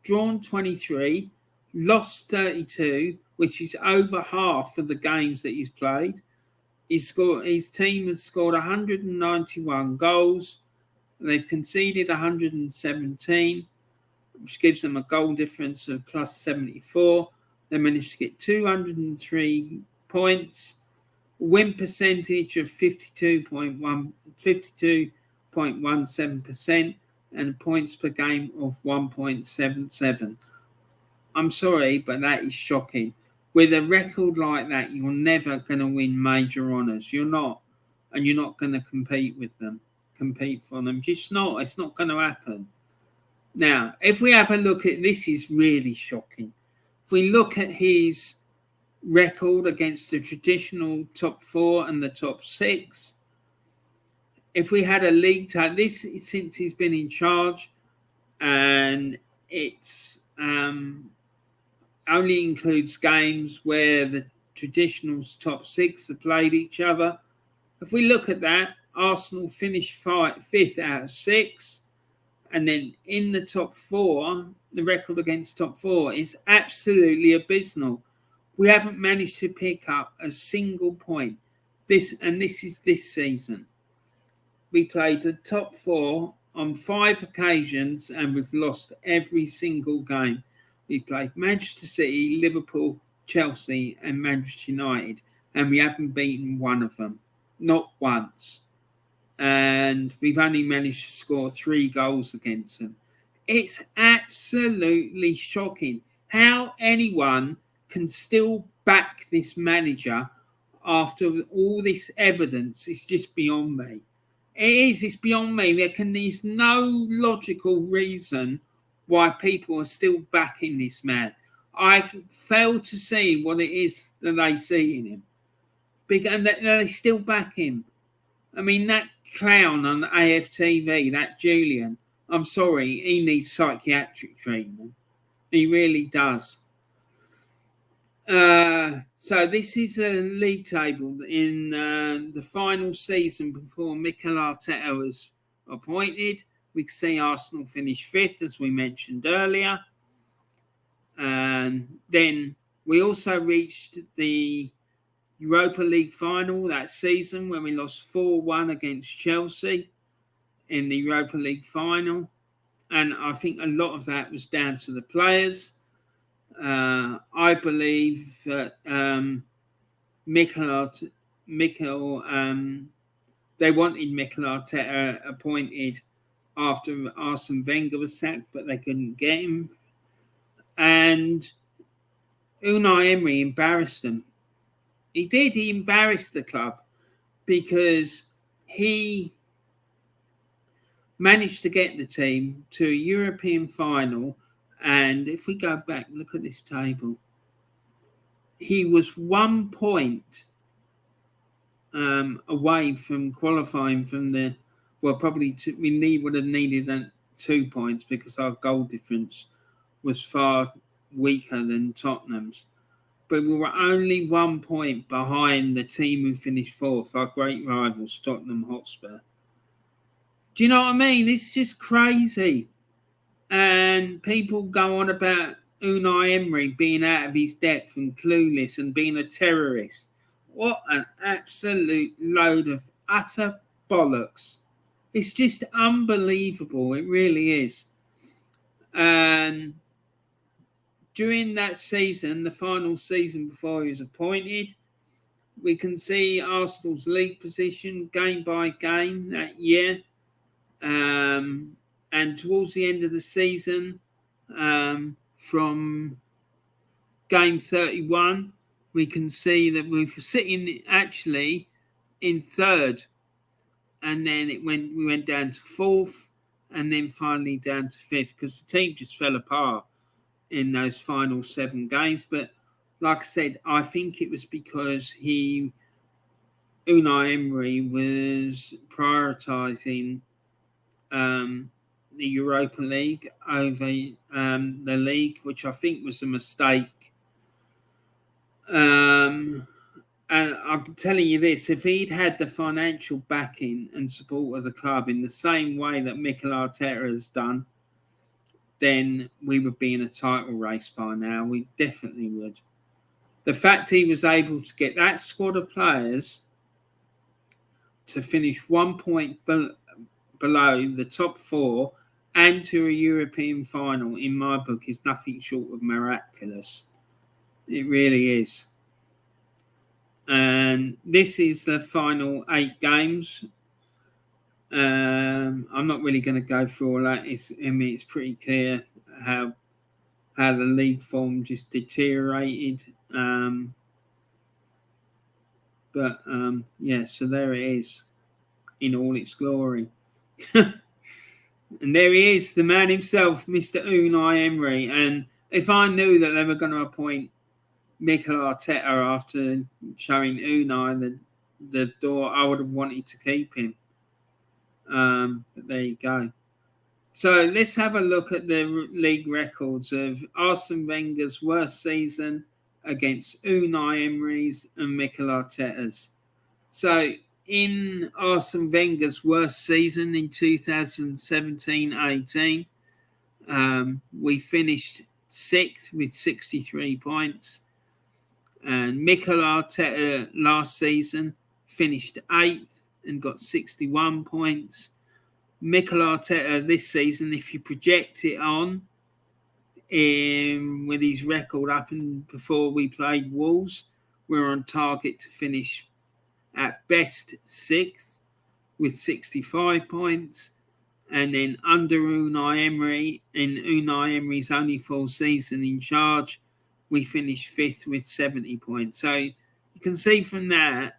drawn 23, lost 32, which is over half of the games that he's played. His team has scored 191 goals. They've conceded 117, which gives them a goal difference of plus 74. They managed to get 203 points, win percentage of 52.17%, and points per game of 1.77. I'm sorry, but that is shocking. With a record like that, you're never going to win major honours. You're not. And you're not going to compete for them. Just not. It's not going to happen. Now, if we have a look at this, is really shocking. If we look at his record against the traditional top 4 and the top 6, if we had a league table, this is since he's been in charge, and it's only includes games where the traditional top 6 have played each other. If we look at that, Arsenal finished 5th out of 6. And then in the top 4, the record against top 4 is absolutely abysmal. We haven't managed to pick up a single point. This is this season. We played the top 4 on 5 occasions and we've lost every single game. We played Manchester City, Liverpool, Chelsea and Manchester United, and we haven't beaten one of them. Not once. And we've only managed to score 3 goals against them. It's absolutely shocking how anyone can still back this manager after all this evidence. Is just beyond me. It's beyond me. There's no logical reason why people are still backing this man. I fail to see what it is that they see in him. And they still back him. I mean, that clown on AFTV, that Julian, I'm sorry, he needs psychiatric treatment. He really does. So this is a league table in the final season before Mikel Arteta was appointed. We can see Arsenal finish 5th, as we mentioned earlier. And then we also reached the Europa League final that season when we lost 4-1 against Chelsea in the Europa League final. And I think a lot of that was down to the players. I believe that they wanted Mikel Arteta appointed after Arsene Wenger was sacked, but they couldn't get him. And Unai Emery embarrassed them. He did. He embarrassed the club because he managed to get the team to a European final. And if we go back, look at this table. He was 1 point away from qualifying from the, well, probably we would have needed 2 points because our goal difference was far weaker than Tottenham's. but we were only 1 point behind the team who finished fourth, our great rivals, Tottenham Hotspur. Do you know what I mean? It's just crazy. And people go on about Unai Emery being out of his depth and clueless and being a terrorist. What an absolute load of utter bollocks. It's just unbelievable. It really is. And during that season, the final season before he was appointed, we can see Arsenal's league position game by game that year. And towards the end of the season, from game 31, we can see that we were sitting actually in third, and then we went down to fourth, and then finally down to fifth because the team just fell apart in those final 7 games. But like I said, I think it was because Unai Emery was prioritising the Europa League over the league, which I think was a mistake. And I'm telling you this, if he'd had the financial backing and support of the club in the same way that Mikel Arteta has done, then we would be in a title race by now. We definitely would. The fact he was able to get that squad of players to finish 1 point below the top 4 and to a European final, in my book, is nothing short of miraculous. It really is. And this is the final 8 games. I'm not really going to go through all that. It's pretty clear how the league form just deteriorated. So there it is in all its glory. And there he is, the man himself, Mr. Unai Emery. And if I knew that they were going to appoint Mikel Arteta after showing Unai the door, I would have wanted to keep him. But there you go. So let's have a look at the league records of Arsene Wenger's worst season against Unai Emery's and Mikel Arteta's. So in Arsene Wenger's worst season in 2017-18, we finished 6th with 63 points. And Mikel Arteta last season finished 8th and got 61 points. Mikel Arteta this season, if you project it on with his record up and before we played Wolves, we're on target to finish at best 6th with 65 points. And then under Unai Emery, in Unai Emery's only full season in charge, we finished 5th with 70 points. So you can see from that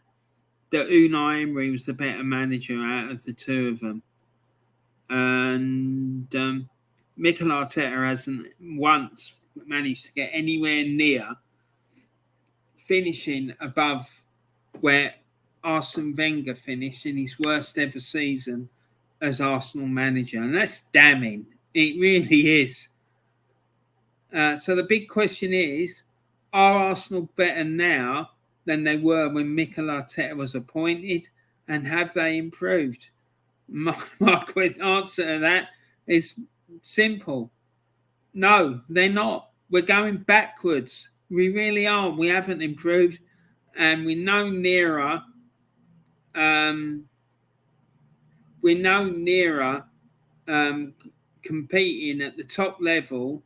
Unai Emery was the better manager out of the two of them. And Mikel Arteta hasn't once managed to get anywhere near finishing above where Arsene Wenger finished in his worst ever season as Arsenal manager. And that's damning. It really is. So the big question is, are Arsenal better now than they were when Mikel Arteta was appointed? And have they improved? My answer to that is simple. No, they're not. We're going backwards. We really are. We haven't improved. And we're no nearer competing at the top level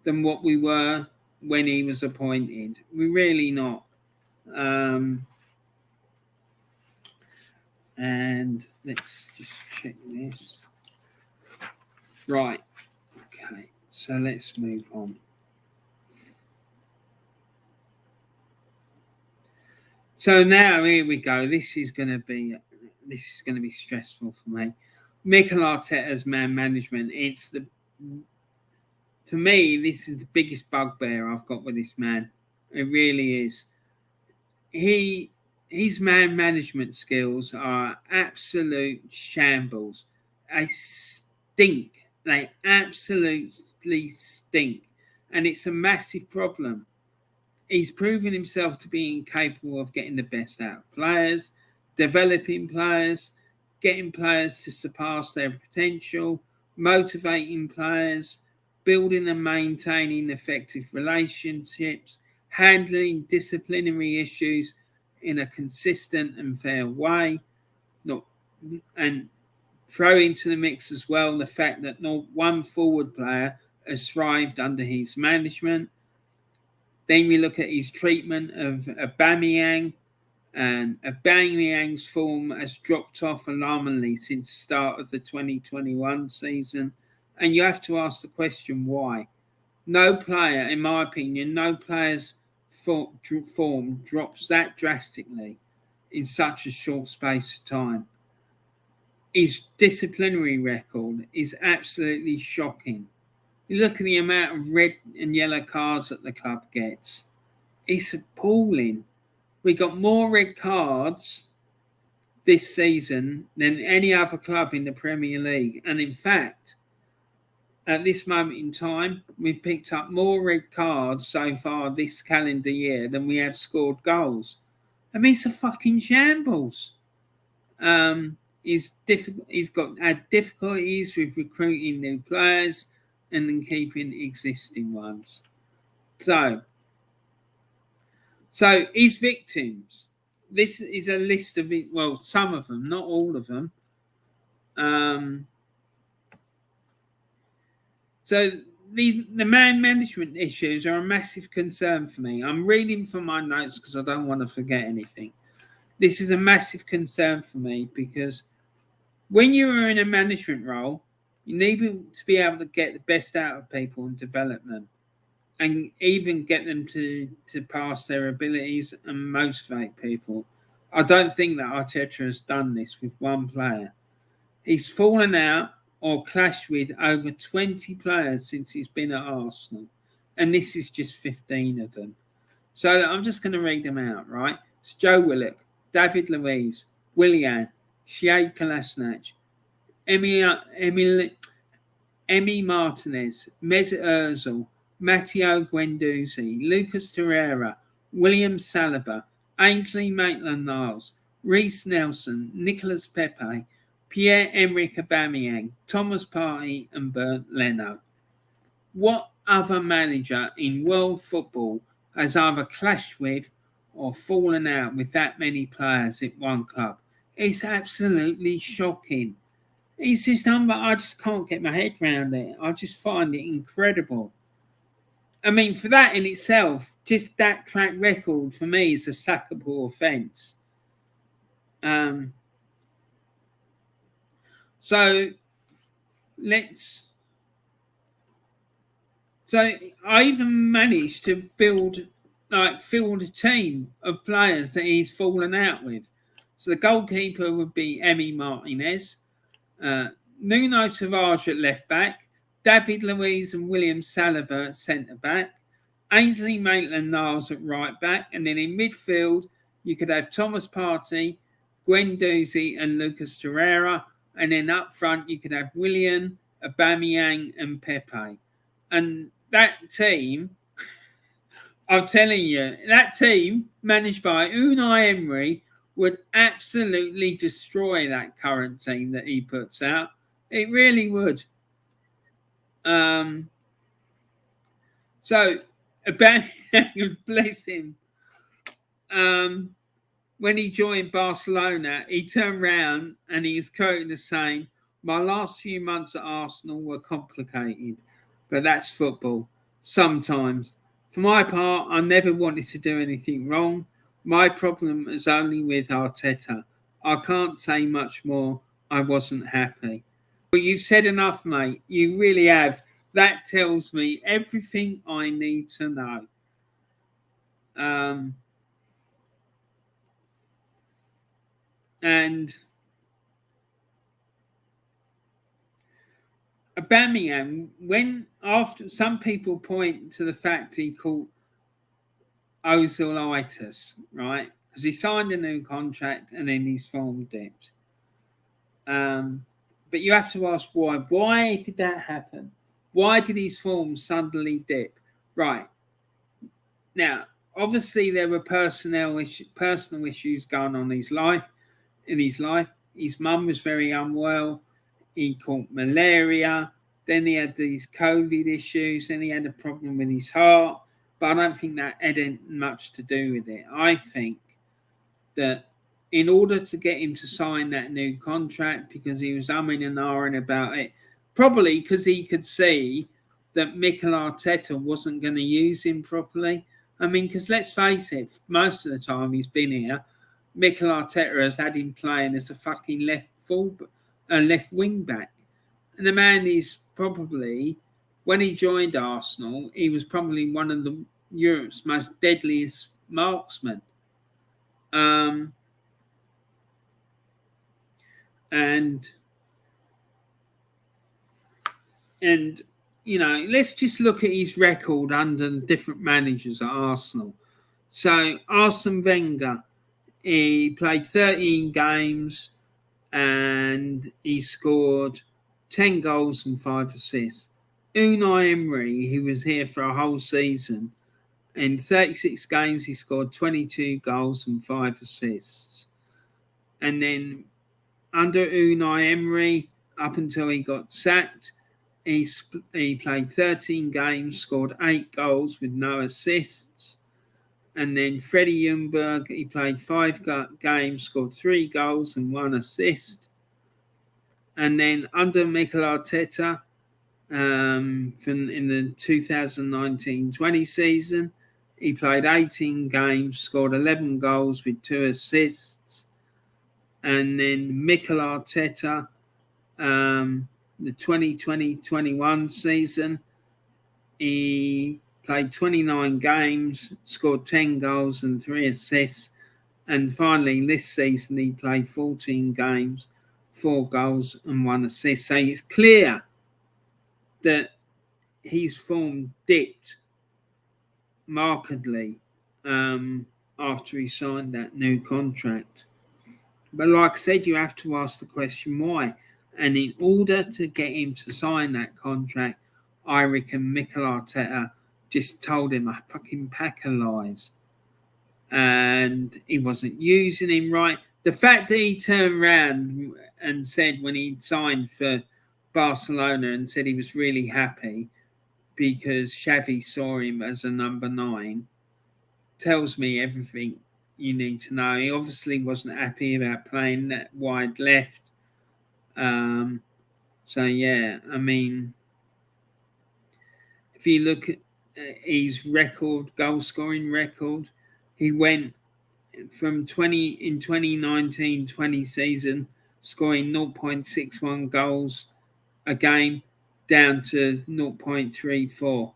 than what we were when he was appointed. We're really not. And let's just check this. Right. Okay. So let's move on. So now here we go. This is going to be stressful for me. Mikel Arteta's man management. To me, this is the biggest bugbear I've got with this man. It really is. His man management skills are absolute shambles. They stink. They absolutely stink. And it's a massive problem. He's proven himself to be incapable of getting the best out of players, developing players, getting players to surpass their potential, motivating players, building and maintaining effective relationships, handling disciplinary issues in a consistent and fair way, and throw into the mix as well the fact that not one forward player has thrived under his management. Then we look at his treatment of Aubameyang, and Aubameyang's form has dropped off alarmingly since the start of the 2021 season. And you have to ask the question, why? No player, in my opinion, no player's form drops that drastically in such a short space of time. His disciplinary record is absolutely shocking. You look at the amount of red and yellow cards that the club gets. It's appalling. We got more red cards this season than any other club in the Premier League. And in fact, at this moment in time, we've picked up more red cards so far this calendar year than we have scored goals. I mean, it's a fucking shambles. He's had difficulties with recruiting new players and then keeping existing ones. So his victims. This is a list of it. Well, some of them, not all of them. So the man management issues are a massive concern for me. I'm reading from my notes because I don't want to forget anything. This is a massive concern for me because when you are in a management role, you need to be able to get the best out of people and develop them, and even get them to pass their abilities and motivate people. I don't think that Arteta has done this with one player. He's fallen out or clashed with over 20 players since he's been at Arsenal, and this is just 15 of them. So I'm just going to read them out, right? It's Joe Willock, David Luiz, Willian, Shea Kolasinac, Emi Martinez, Mesut Ozil, Matteo Guendouzi, Lucas Torreira, William Saliba, Ainsley Maitland-Niles, Reece Nelson, Nicolas Pepe, Pierre-Emerick Aubameyang, Thomas Partey and Bernd Leno. What other manager in world football has either clashed with or fallen out with that many players at one club? It's absolutely shocking. It's just I just can't get my head around it. I just find it incredible. I mean, for that in itself, just that track record for me is a sackable offence. So I even managed to field a team of players that he's fallen out with. So the goalkeeper would be Emi Martinez, Nuno Tavares at left back, David Luiz and William Saliba at centre back, Ainsley Maitland-Niles at right back, and then in midfield you could have Thomas Partey, Guendouzi and Lucas Torreira, and then up front you could have Willian, Aubameyang and Pepe. And that team, I'm telling you, that team managed by Unai Emery would absolutely destroy that current team that he puts out. It really would. So, Aubameyang, bless him, when he joined Barcelona, he turned around and he was quoted as saying, "My last few months at Arsenal were complicated, but that's football. Sometimes. For my part, I never wanted to do anything wrong. My problem is only with Arteta. I can't say much more. I wasn't happy." But you've said enough, mate. You really have. That tells me everything I need to know. And Aubameyang, after some people point to the fact he caught Ozilitis, right? Because he signed a new contract and then his form dipped. But you have to ask why. Why did that happen? Why did his form suddenly dip? Right. Now, obviously there were personal issues going on in his life. His mum was very unwell. He caught malaria. Then he had these COVID issues. Then he had a problem with his heart. But I don't think that had much to do with it. I think that in order to get him to sign that new contract, because he was umming and ahhing about it, probably because he could see that Mikel Arteta wasn't going to use him properly. I mean, because let's face it, most of the time he's been here, Mikel Arteta has had him playing as a fucking left wing back. And the man is probably, when he joined Arsenal, he was probably one of Europe's most deadliest marksmen. And you know, let's just look at his record under different managers at Arsenal. So Arsene Wenger, he played 13 games and he scored 10 goals and 5 assists. Unai Emery, who was here for a whole season, in 36 games he scored 22 goals and 5 assists. And then under Unai Emery, up until he got sacked, he played 13 games, scored 8 goals with no assists. And then Freddie Ljungberg, he played 5 games, scored 3 goals and 1 assist. And then under Mikel Arteta, in the 2019-20 season, he played 18 games, scored 11 goals with 2 assists. And then Mikel Arteta, the 2020-21 season, he played 29 games, scored 10 goals and 3 assists. And finally, this season, he played 14 games, 4 goals and 1 assist. So it's clear that his form dipped markedly after he signed that new contract. But like I said, you have to ask the question why. And in order to get him to sign that contract, I reckon Mikel Arteta just told him a fucking pack of lies. And he wasn't using him right. The fact that he turned around and said when he signed for Barcelona and said he was really happy because Xavi saw him as a number 9 tells me everything you need to know. He obviously wasn't happy about playing that wide left. So, yeah, I mean, if you look at his goal-scoring record, he went from 2019-20 season, scoring 0.61 goals a game down to 0.34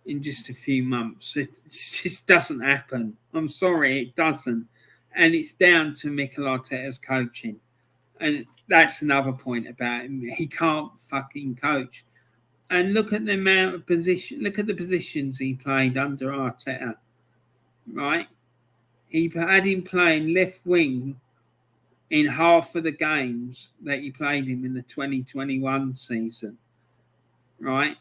in just a few months. It just doesn't happen. I'm sorry, it doesn't. And it's down to Mikel Arteta's coaching. And that's another point about him. He can't fucking coach. And look at the amount of look at the positions he played under Arteta, right? He had him playing left wing in half of the games that he played him in the 2021 season, right?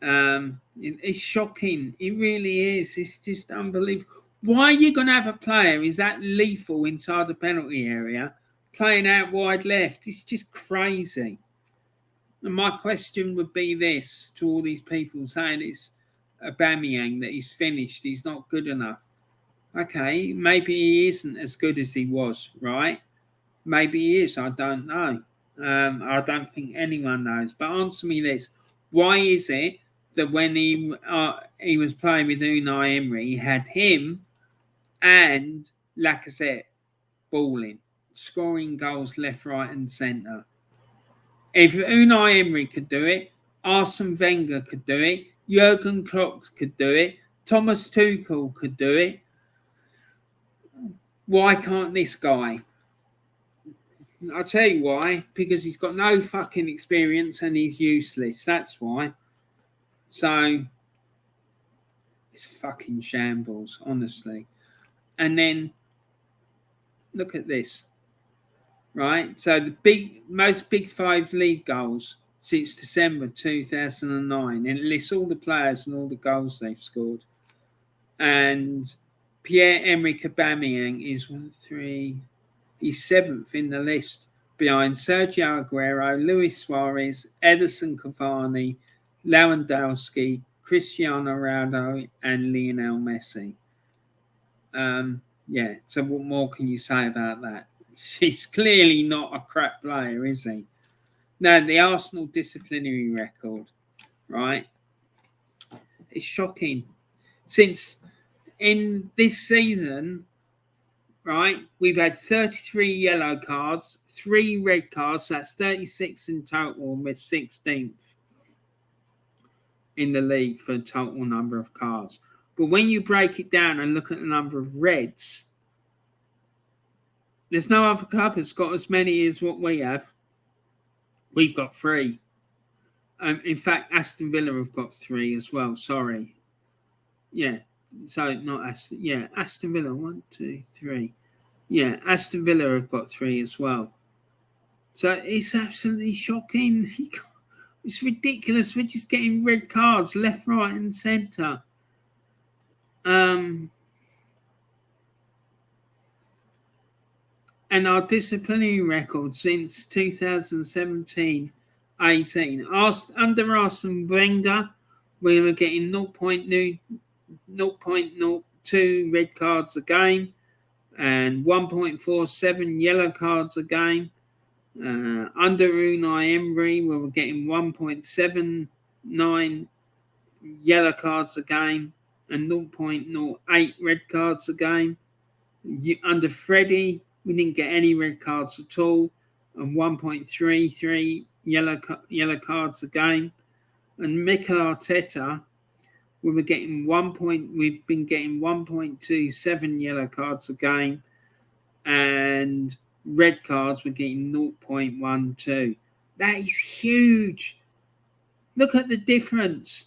It's shocking. It really is. It's just unbelievable. Why are you going to have a player who's that lethal inside the penalty area playing out wide left? It's just crazy. And my question would be this to all these people saying it's Aubameyang, that he's finished, he's not good enough. Okay, maybe he isn't as good as he was, right? Maybe he is, I don't know. I don't think anyone knows. But answer me this. Why is it that when he was playing with Unai Emery, he had him and Lacazette balling, scoring goals left, right and centre? If Unai Emery could do it, Arsene Wenger could do it, Jurgen Klopp could do it, Thomas Tuchel could do it, why can't this guy? I'll tell you why. Because he's got no fucking experience and he's useless. That's why. So, it's fucking shambles, honestly. And then, look at this. Right? So, the most big 5 league goals since December 2009. And it lists all the players and all the goals they've scored. And Pierre-Emerick Aubameyang is 1-3. He's 7th in the list, behind Sergio Aguero, Luis Suarez, Edison Cavani, Lewandowski, Cristiano Ronaldo, and Lionel Messi. Yeah, so what more can you say about that? He's clearly not a crap player, is he? Now, the Arsenal disciplinary record, right? It's shocking. Since in this season, right, we've had 33 yellow cards, 3 red cards. That's 36 in total, and we're 16th in the league for the total number of cards. But when you break it down and look at the number of reds, there's no other club that's got as many as what we have. We've got 3. In fact, Aston Villa have got 3 as well. Sorry. Yeah. So not Aston. Yeah, Aston Villa. 1, 2, 3. Yeah, Aston Villa have got 3 as well. So it's absolutely shocking. It's ridiculous. We're just getting red cards left, right, and centre. And our disciplinary record since 2017-18. Under Arsene Wenger, we were getting 0.02 red cards a game and 1.47 yellow cards a game. Under Unai Emery, we were getting 1.79 yellow cards a game and 0.08 red cards a game. Under Freddie, we didn't get any red cards at all, and 1.33 yellow cards a game. And Mikel Arteta, we've been getting 1.27 yellow cards a game, and red cards we're getting 0.12. That is huge. Look at the difference.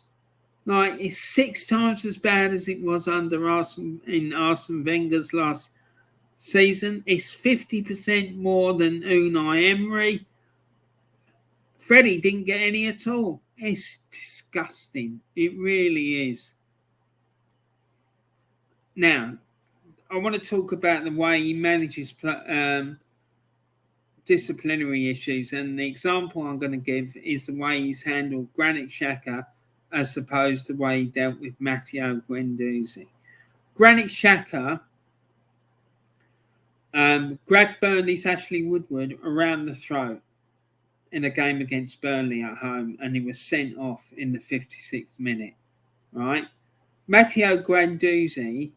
Like, it's 6 times as bad as it was under Arsene Wenger's last season. It's 50% more than Unai Emery. Freddie didn't get any at all. It's disgusting. It really is. Now, I want to talk about the way he manages disciplinary issues, and the example I'm going to give is the way he's handled Granit Xhaka as opposed to the way he dealt with Matteo Guendouzi. Granit Xhaka grabbed Burnley's Ashley Woodward around the throat in a game against Burnley at home, and he was sent off in the 56th minute, right? Matteo Guendouzi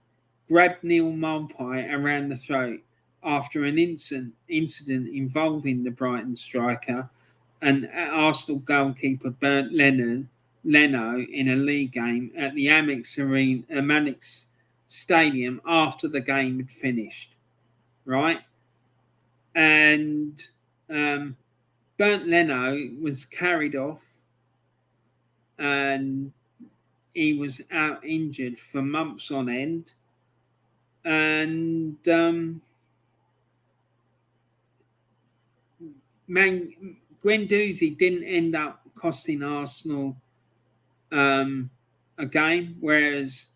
grabbed Neil Maupay around the throat after an incident involving the Brighton striker and Arsenal goalkeeper Bernd Leno in a league game at the Amex Stadium after the game had finished, right? And Bernd Leno was carried off, and he was out injured for months on end. And Guendouzi didn't end up costing Arsenal a game, whereas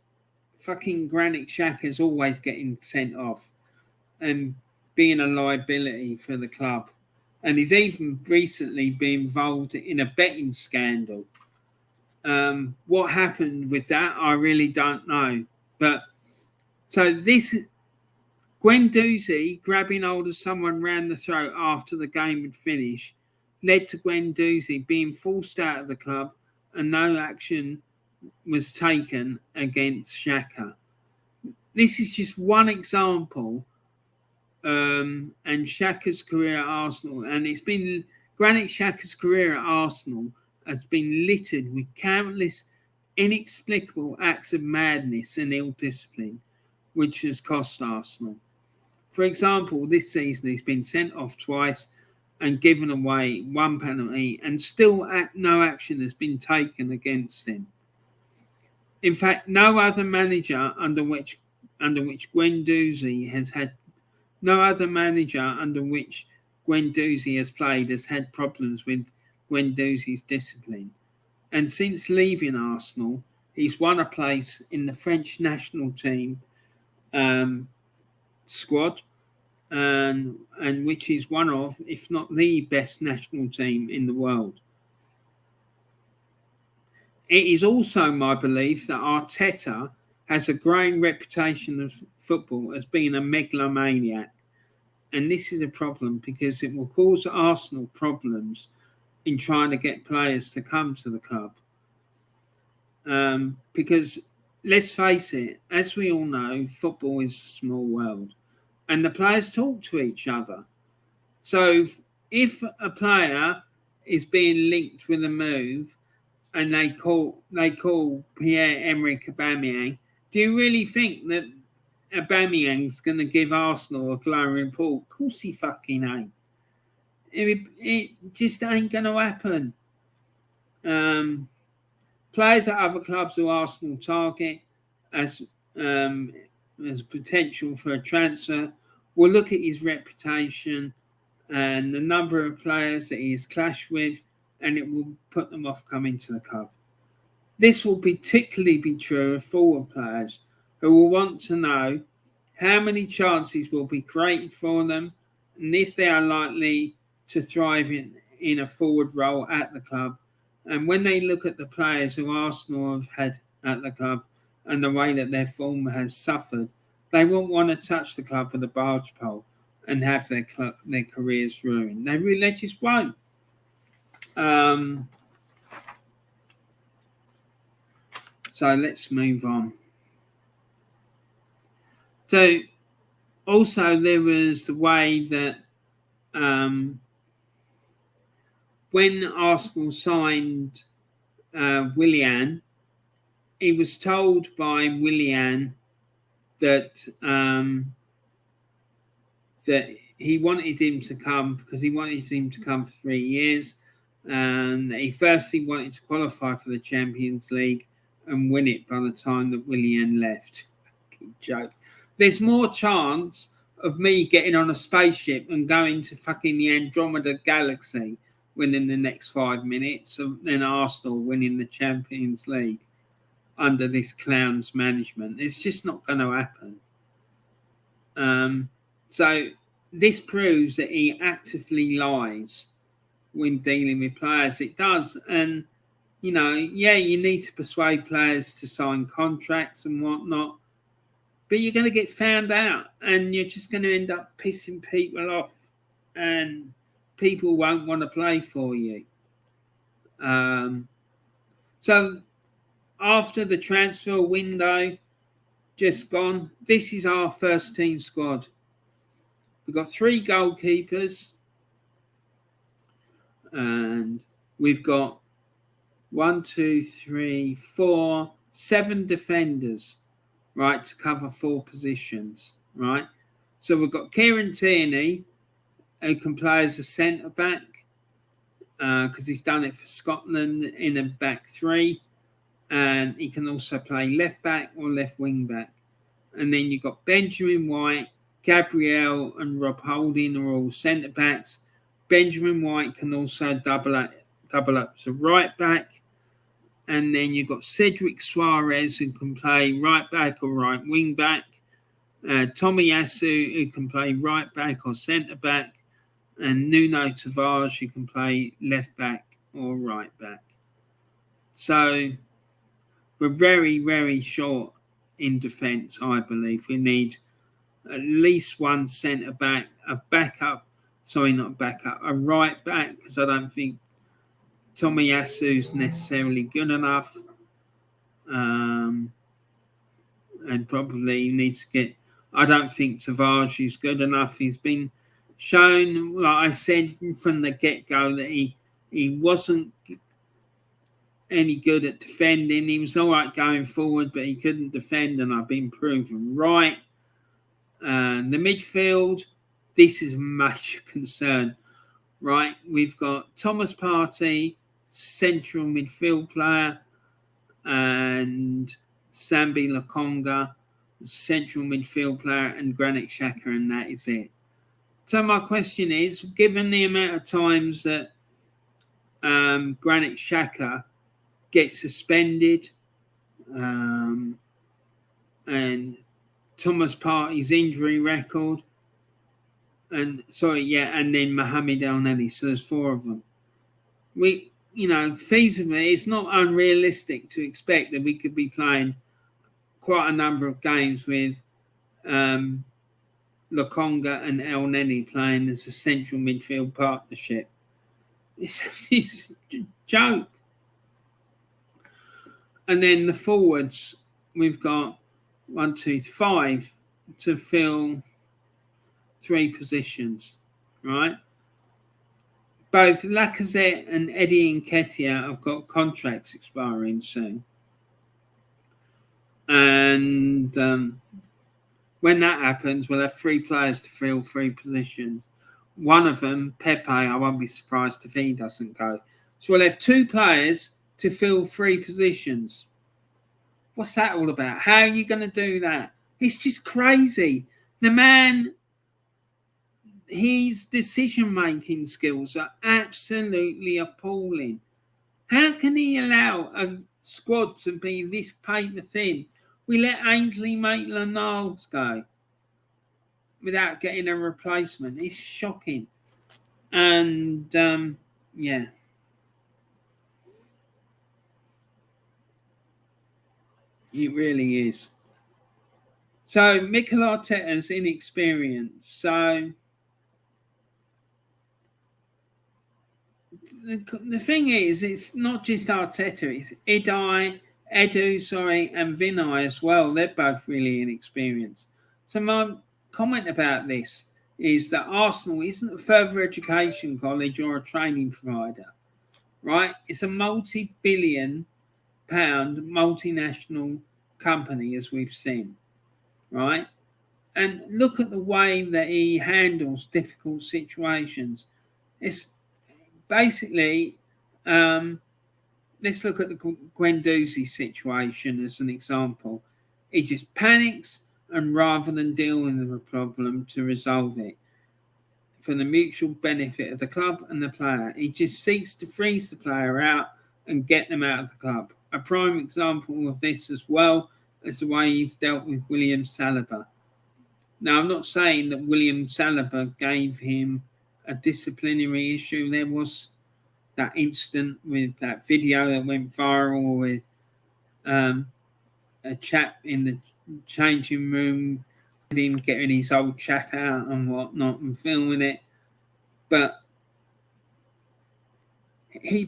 fucking Granit Xhaka's always getting sent off and being a liability for the club. And he's even recently been involved in a betting scandal. What happened with that, I really don't know. But so this Guendouzi grabbing hold of someone round the throat after the game had finished led to Guendouzi being forced out of the club, and no action was taken against Xhaka. This is just one example. And Xhaka's career at Arsenal, and it's been Granit Xhaka's career at Arsenal has been littered with countless inexplicable acts of madness and ill discipline, which has cost Arsenal. For example, this season he's been sent off twice and given away 1 penalty, and still no action has been taken against him. In fact, no other manager under which Guendouzi has played has had problems with Guendouzi's discipline. And since leaving Arsenal, He's won a place in the French national team squad, and which is one of, if not the best national team in the world. It is also my belief that Arteta has a growing reputation of football as being a megalomaniac. And this is a problem because it will cause Arsenal problems in trying to get players to come to the club. Because let's face it, as we all know, football is a small world and the players talk to each other. So if a player is being linked with a move and they call Pierre-Emerick Aubameyang, do you really think that Aubameyang's going to give Arsenal a glowing report? Of course he fucking ain't. It just ain't going to happen. Players at other clubs who Arsenal target as potential for a transfer will look at his reputation and the number of players that he has clashed with, and it will put them off coming to the club. This will particularly be true of forward players who will want to know how many chances will be created for them and if they are likely to thrive in a forward role at the club. And when they look at the players who Arsenal have had at the club and the way that their form has suffered, they won't want to touch the club with a barge pole and have their careers ruined. They just won't. So let's move on. So also there was the way that when Arsenal signed Willian, he was told by Willian that that he wanted him to come because he wanted him to come for 3 years, and he firstly wanted to qualify for the Champions League and win it by the time that Willian left. Joke. There's more chance of me getting on a spaceship and going to fucking the Andromeda Galaxy within the next 5 minutes than Arsenal winning the Champions League under this clown's management. It's just not going to happen. So this proves that he actively lies when dealing with players. It does. And, you know, yeah, you need to persuade players to sign contracts and whatnot, but you're going to get found out and you're just going to end up pissing people off and people won't want to play for you. So after the transfer window just gone, this is our first team squad. We've got 3 goalkeepers and we've got 7 defenders, right, to cover 4 positions, right? So we've got Kieran Tierney, who can play as a centre-back because he's done it for Scotland in a back 3, and he can also play left-back or left wing-back. And then you've got Benjamin White, Gabriel and Rob Holding are all centre-backs. Benjamin White can also double up as a right-back. And then you've got Cedric Suarez, who can play right-back or right wing-back. Tomiyasu, who can play right-back or centre-back. And Nuno Tavares, who can play left-back or right-back. So we're very, very short in defence, I believe. We need at least one centre-back, a right-back, because I don't think Tomiyasu's necessarily good enough. And probably needs to get... I don't think Tavares is good enough. He's been shown, like I said from the get-go, that he wasn't any good at defending. He was all right going forward, but he couldn't defend, and I've been proven right. The midfield, this is a major concern, right? We've got Thomas Partey, central midfield player, and Sambi Lokonga, central midfield player, and Granit Xhaka, and that is it. So my question is, given the amount of times that Granit Xhaka gets suspended and Thomas Partey's injury record, and then Mohamed El-Neni. So there's 4 of them. Feasibly, it's not unrealistic to expect that we could be playing quite a number of games with Lokonga and El-Neni playing as a central midfield partnership. It's a joke. And then the forwards, we've got 5 to fill 3 positions, right? Both Lacazette and Eddie Nketiah have got contracts expiring soon. And when that happens, we'll have 3 players to fill 3 positions. One of them, Pepe, I won't be surprised if he doesn't go. So we'll have 2 players to fill 3 positions. What's that all about? How are you going to do that? It's just crazy. The man, his decision-making skills are absolutely appalling. How can he allow a squad to be this paper thin? We let Ainsley Maitland-Niles go without getting a replacement. It's shocking. And, yeah. It really is. So, Mikel Arteta's inexperience. So, the thing is, it's not just Arteta. It's Edu, and Vinay as well. They're both really inexperienced. So, my comment about this is that Arsenal isn't a further education college or a training provider, right? It's a multi-billion-pound multinational company, as we've seen, right? And look at the way that he handles difficult situations. It's basically, let's look at the Guendouzi situation as an example. He just panics, and rather than dealing with the problem to resolve it for the mutual benefit of the club and the player, he just seeks to freeze the player out and get them out of the club. A prime example of this as well is the way he's dealt with William Saliba. Now, I'm not saying that William Saliba gave him a disciplinary issue. There was that incident with that video that went viral with a chap in the changing room, him getting his old chap out and whatnot and filming it. But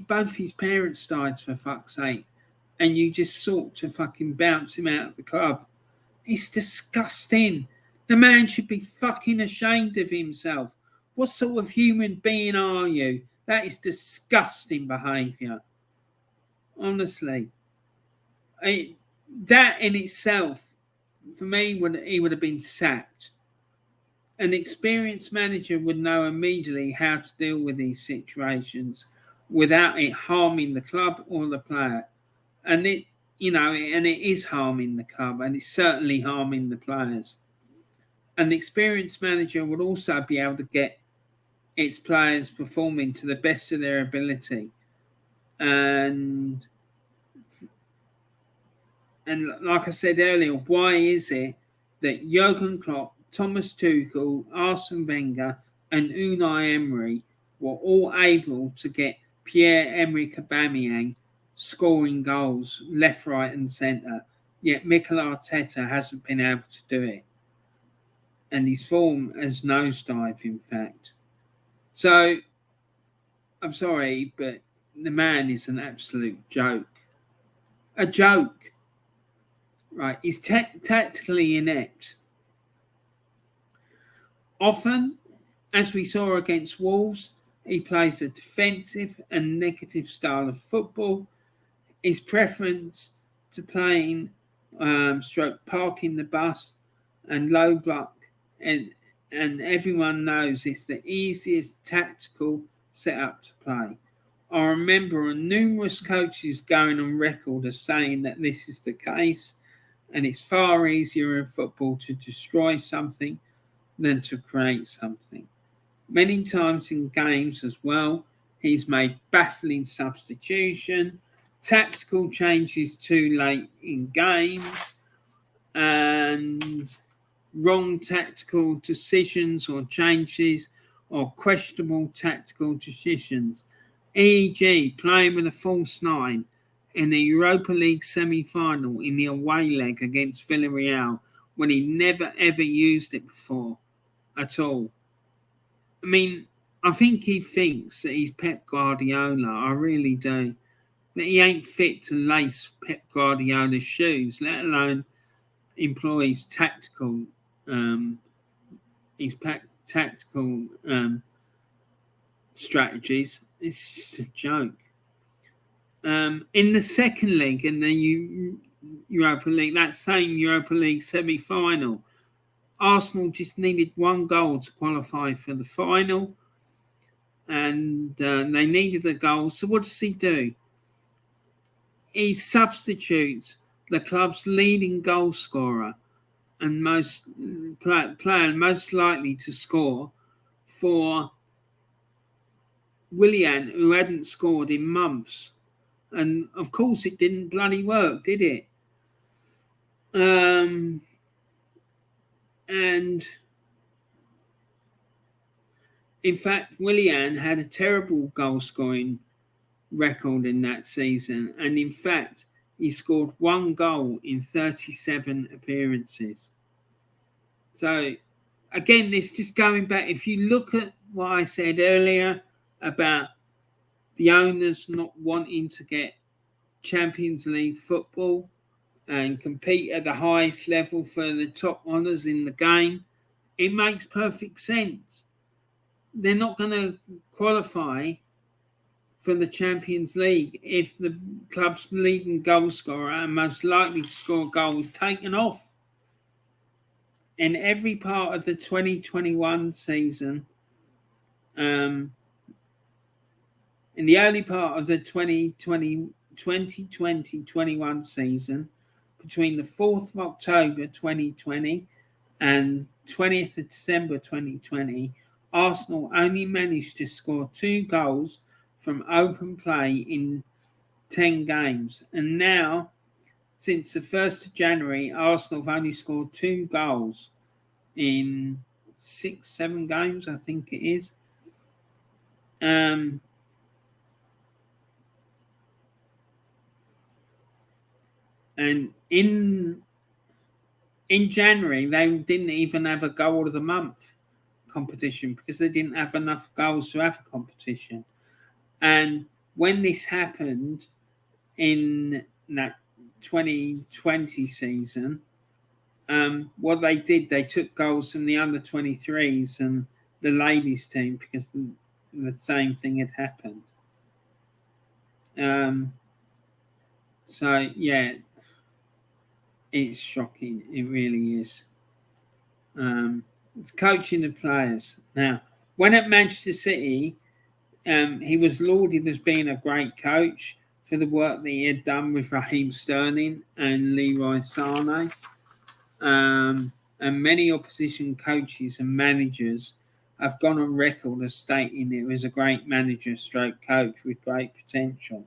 both his parents died, for fuck's sake, and you just sought to fucking bounce him out of the club. It's disgusting. The man should be fucking ashamed of himself. What sort of human being are you? That is disgusting behaviour. Honestly. That in itself, for me, he would have been sacked. An experienced manager would know immediately how to deal with these situations without it harming the club or the player. And it is harming the club, and it's certainly harming the players. An experienced manager would also be able to get its players performing to the best of their ability. And like I said earlier, why is it that Jurgen Klopp, Thomas Tuchel, Arsene Wenger, and Unai Emery were all able to get Pierre-Emerick Aubameyang scoring goals left, right, and centre, yet Mikel Arteta hasn't been able to do it? And his form has nosedived, in fact. So, I'm sorry, but the man is an absolute joke. A joke. Right, he's tactically inept. Often, as we saw against Wolves, he plays a defensive and negative style of football. His preference to playing parking the bus and low block, and everyone knows it's the easiest tactical setup to play. I remember numerous coaches going on record as saying that this is the case, and it's far easier in football to destroy something than to create something. Many times in games as well, he's made baffling substitution tactical changes too late in games, and wrong tactical decisions or changes or questionable tactical decisions, e.g. playing with a false 9 in the Europa League semi-final in the away leg against Villarreal when he never ever used it before at all. I mean, I think he thinks that he's Pep Guardiola, I really do. But he ain't fit to lace Pep Guardiola's shoes, let alone employ his tactical strategies. It's just a joke. In the second leg, in the Europa League, that same Europa League semi-final, Arsenal just needed one goal to qualify for the final, and they needed a goal. So what does he do? He substitutes the club's leading goal scorer and player most likely to score for Willian, who hadn't scored in months. And of course it didn't bloody work, did it? And in fact, Willian had a terrible goal scoring record in that season. And in fact, he scored one goal in 37 appearances. So again, this just going back, if you look at what I said earlier about the owners not wanting to get Champions League football and compete at the highest level for the top honours in the game, it makes perfect sense. They're not going to qualify for the Champions League if the club's leading goal scorer and most likely to score goals taken off. In every part of the 2021 season, in the early part of the 2020-21 season, between the 4th of October 2020 and 20th of December 2020, Arsenal only managed to score 2 goals from open play in 10 games. And now, since the 1st of January, Arsenal have only scored 2 goals in 6-7 games, I think it is. And in January, they didn't even have a goal of the month competition because they didn't have enough goals to have a competition. And when this happened in that 2020 season, what they did, they took goals from the under-23s and the ladies team because the same thing had happened. So, yeah, it's shocking. It really is. It's coaching the players. Now, when at Manchester City, he was lauded as being a great coach for the work that he had done with Raheem Sterling and Leroy Sané. And many opposition coaches and managers have gone on record as stating it was a great manager stroke coach with great potential.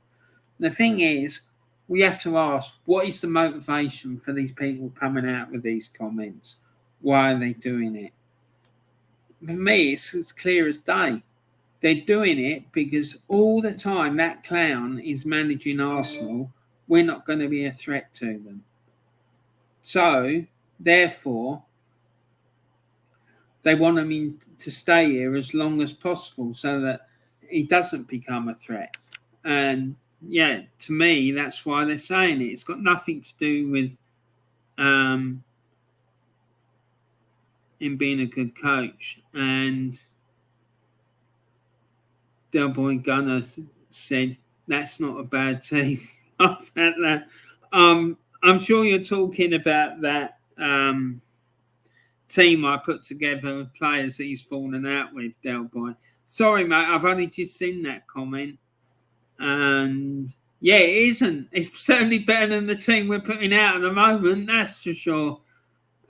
The thing is, we have to ask, what is the motivation for these people coming out with these comments? Why are they doing it? For me, it's as clear as day. They're doing it because all the time that clown is managing Arsenal, we're not going to be a threat to them. So, therefore, they want him to stay here as long as possible so that he doesn't become a threat. And yeah, to me, that's why they're saying it. It's got nothing to do with him being a good coach. And Delboy Gunner said, that's not a bad team. I'm sure you're talking about that team I put together of players that he's fallen out with, Delboy. Sorry, mate, I've only just seen that comment. And yeah, it isn't. It's certainly better than the team we're putting out at the moment, that's for sure.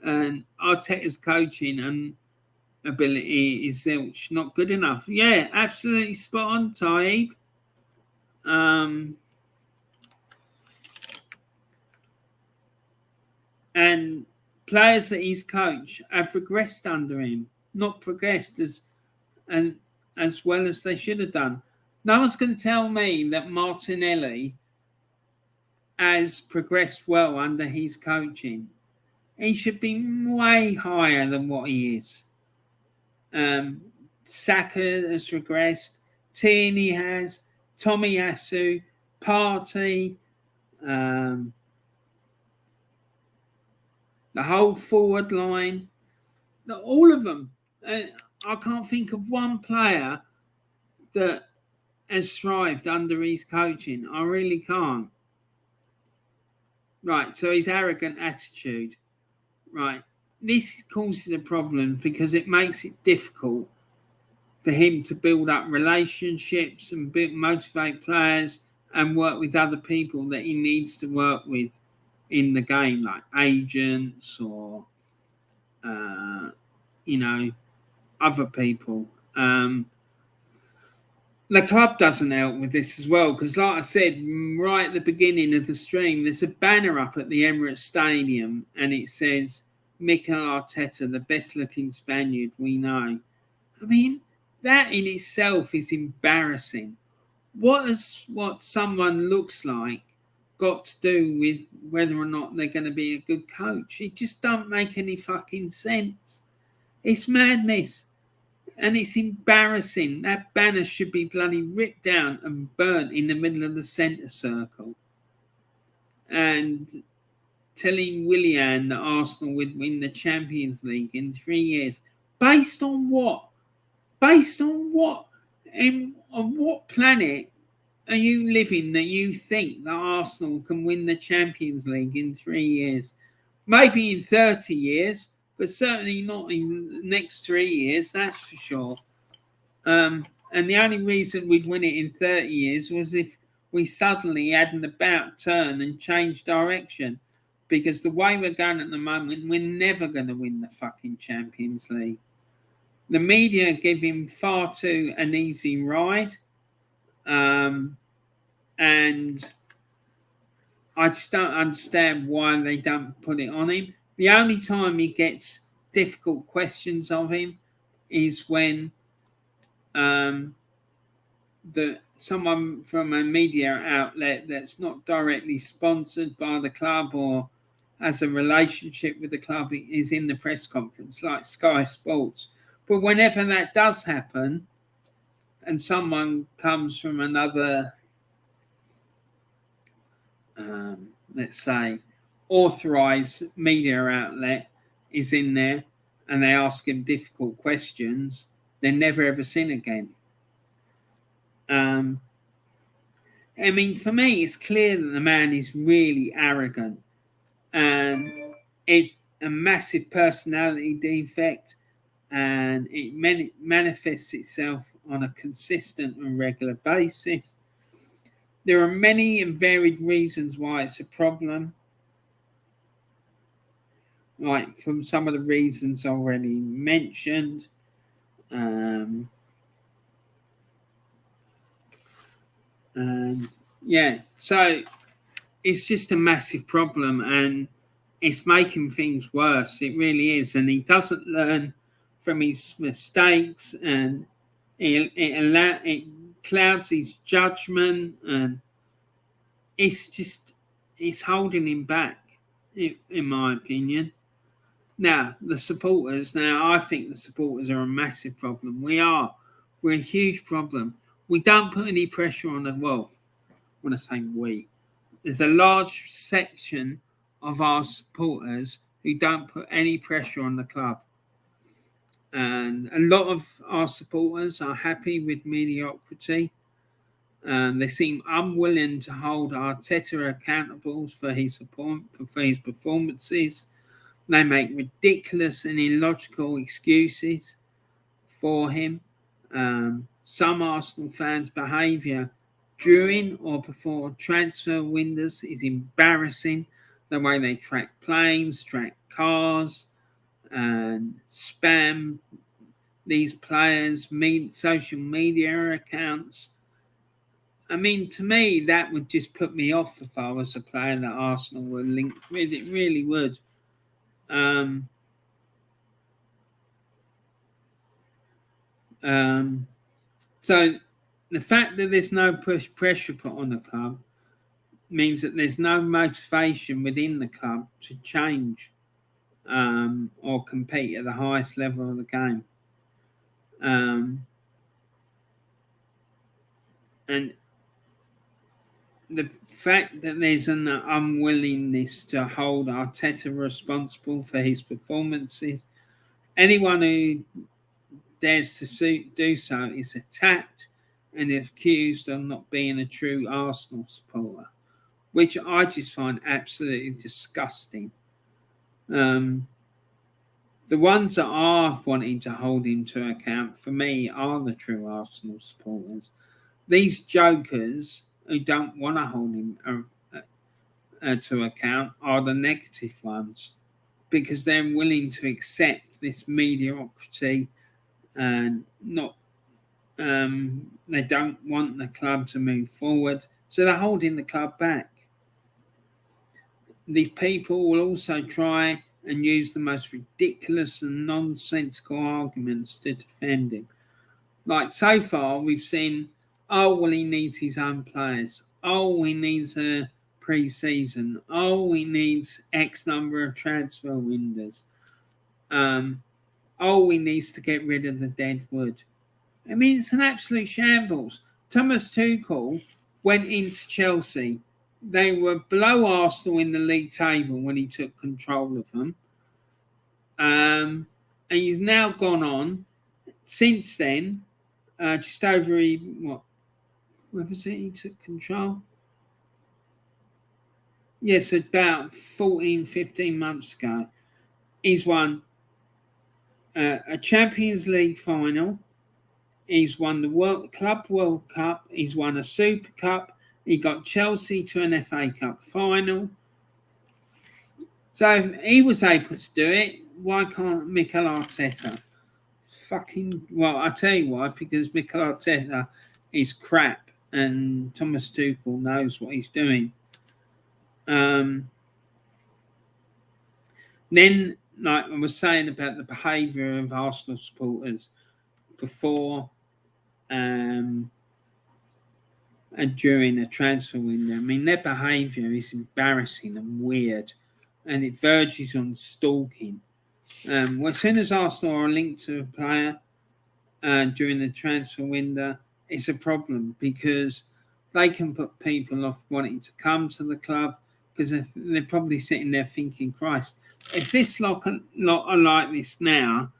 And Arteta's coaching and ability is zilch, not good enough. Yeah, absolutely spot on, Taib. And players that he's coached have regressed under him, not progressed as well as they should have done. No one's going to tell me that Martinelli has progressed well under his coaching. He should be way higher than what he is. Saka has regressed. Tierney has. Tomiyasu, Partey, the whole forward line, all of them. I can't think of one player that has thrived under his coaching. I really can't. Right, so his arrogant attitude. Right, this causes a problem because it makes it difficult for him to build up relationships and motivate players and work with other people that he needs to work with in the game, like agents or, other people. The club doesn't help with this as well because, like I said, right at the beginning of the stream, there's a banner up at the Emirates Stadium and it says, Mikel Arteta, the best-looking Spaniard we know. I mean, that in itself is embarrassing. What has what someone looks like got to do with whether or not they're going to be a good coach? It just don't make any fucking sense. It's madness. And it's embarrassing. That banner should be bloody ripped down and burnt in the middle of the centre circle. And telling Willian that Arsenal would win the Champions League in 3 years. Based on what? Based on what? And on what planet are you living that you think that Arsenal can win the Champions League in 3 years? Maybe in 30 years, but certainly not in the next 3 years, that's for sure. And the only reason we'd win it in 30 years was if we suddenly had an about turn and changed direction. Because the way we're going at the moment, we're never going to win the fucking Champions League. The media give him far too an easy ride. And I just don't understand why they don't put it on him. The only time he gets difficult questions of him is when someone from a media outlet that's not directly sponsored by the club or has a relationship with the club is in the press conference, like Sky Sports. But whenever that does happen and someone comes from another, let's say, authorised media outlet is in there and they ask him difficult questions, they're never ever seen again. I mean, for me, it's clear that the man is really arrogant and it's a massive personality defect and it manifests itself on a consistent and regular basis. There are many and varied reasons why it's a problem. Like from some of the reasons already mentioned. And yeah, so it's just a massive problem and it's making things worse. It really is. And he doesn't learn from his mistakes and it clouds his judgment and it's holding him back, in my opinion. Now, I think the supporters are a massive problem. We're a huge problem. We don't put any pressure on them. Well, when I say we, there's a large section of our supporters who don't put any pressure on the club. And a lot of our supporters are happy with mediocrity. They seem unwilling to hold Arteta accountable for his performances. They make ridiculous and illogical excuses for him. Some Arsenal fans' behaviour during or before transfer windows is embarrassing. The way they track planes, track cars, and spam these players' social media accounts. I mean, to me, that would just put me off if I was a player that Arsenal were linked with. It really would. Um, so the fact that there's no pressure put on the club means that there's no motivation within the club to change or compete at the highest level of the game. And the fact that there's an unwillingness to hold Arteta responsible for his performances, anyone who dares to do so is attacked and accused of not being a true Arsenal supporter, which I just find absolutely disgusting. The ones that are wanting to hold him to account, for me, are the true Arsenal supporters. These jokers who don't want to hold him to account are the negative ones, because they're willing to accept this mediocrity and not. They don't want the club to move forward, so they're holding the club back. These people will also try and use the most ridiculous and nonsensical arguments to defend him. Like, so far, we've seen, oh, well, he needs his own players. Oh, he needs a pre-season. Oh, he needs X number of transfer windows. Oh, he needs to get rid of the dead wood. I mean, it's an absolute shambles. Thomas Tuchel went into Chelsea. They were below Arsenal in the league table when he took control of them. And he's now gone on. Since then, just over, where was it he took control? Yes, about 14, 15 months ago. He's won a Champions League final. He's won the Club World Cup. He's won a Super Cup. He got Chelsea to an FA Cup final. So if he was able to do it, why can't Mikel Arteta? Well, I'll tell you why, because Mikel Arteta is crap and Thomas Tuchel knows what he's doing. Then, like I was saying about the behaviour of Arsenal supporters before and during a transfer window. I mean, their behaviour is embarrassing and weird, and it verges on stalking. Well, as soon as Arsenal are linked to a player during the transfer window, it's a problem, because they can put people off wanting to come to the club, because they're probably sitting there thinking, Christ, if this lot are like this now,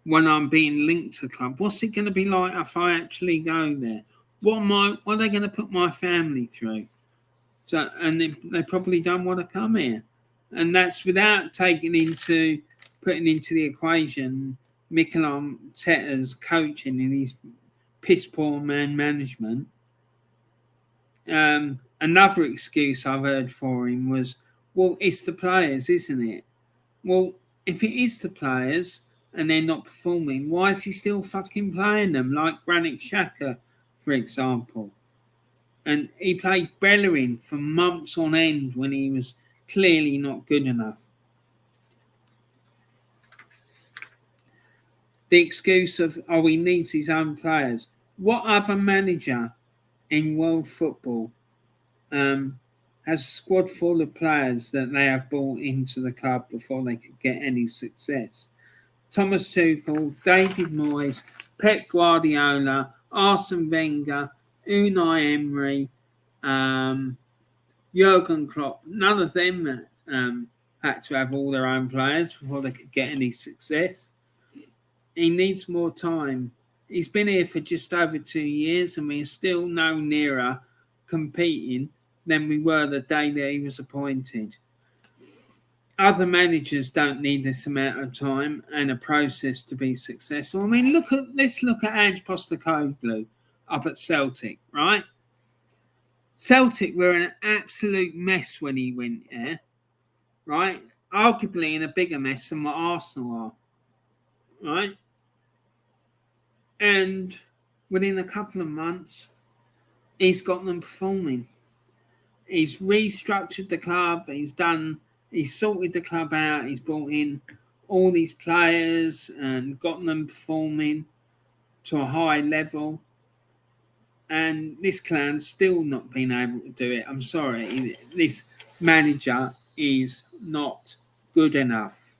when I'm being linked to the club, what's it going to be like if I actually go there? What are they going to put my family through? So, and they probably don't want to come here. And that's without putting into the equation Mikel Arteta's coaching and his piss poor man management. Another excuse I've heard for him was, well, it's the players, isn't it? Well, if it is the players and they're not performing, why is he still fucking playing them? Like Granit Xhaka, for example. And he played Bellerin for months on end when he was clearly not good enough. The excuse of, oh, he needs his own players. What other manager in world football has a squad full of players that they have brought into the club before they could get any success? Thomas Tuchel, David Moyes, Pep Guardiola, Arsene Wenger, Unai Emery, Jurgen Klopp. None of them had to have all their own players before they could get any success. He needs more time. He's been here for just over 2 years, and we're still no nearer competing than we were the day that he was appointed. Other managers don't need this amount of time and a process to be successful. I mean, let's look at Ange Postecoglou up at Celtic, right? Celtic were an absolute mess when he went there, right? Arguably in a bigger mess than what Arsenal are, right? And within a couple of months, he's got them performing. He's restructured the club. He's He's sorted the club out. He's brought in all these players and gotten them performing to a high level. And this clown's still not been able to do it. I'm sorry. This manager is not good enough.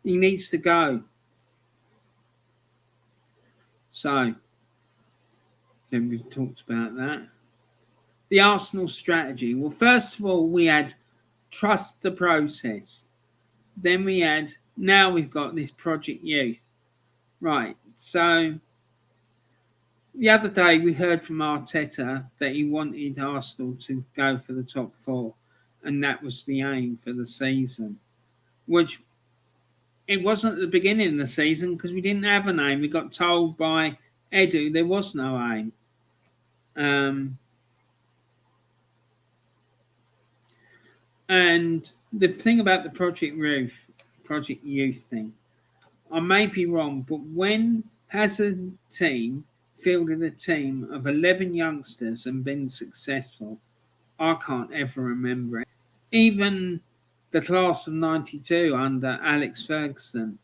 He needs to go. So, then we talked about that. The Arsenal strategy. Well, first of all, we had trust the process. Then we had, now we've got this Project Youth. Right, so the other day we heard from Arteta that he wanted Arsenal to go for the top 4. And that was the aim for the season. Which it wasn't at the beginning of the season because we didn't have an aim. We got told by Edu there was no aim. And the thing about the Project Youth thing, I may be wrong, but when has a team fielded a team of 11 youngsters and been successful? I can't ever remember it. Even the class of 92 under Alex Ferguson,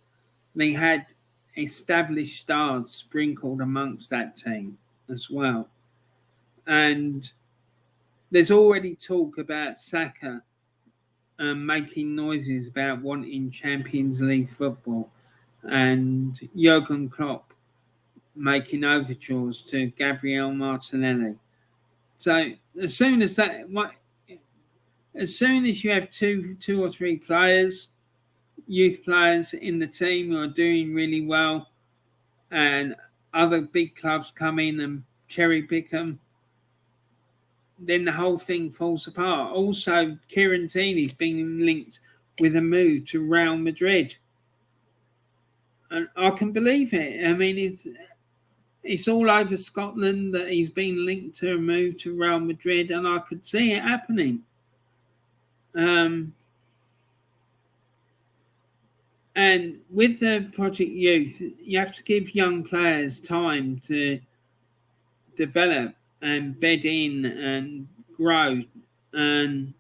they had established stars sprinkled amongst that team as well. And there's already talk about Saka making noises about wanting Champions League football, and Jurgen Klopp making overtures to Gabriel Martinelli. So as soon as you have two or three players, youth players in the team who are doing really well, and other big clubs come in and cherry pick them, then the whole thing falls apart. Also, Kieran Tierney's been linked with a move to Real Madrid. And I can believe it. I mean, it's all over Scotland that he's been linked to a move to Real Madrid, and I could see it happening. And with the Project Youth, you have to give young players time to develop and bed in and grow. And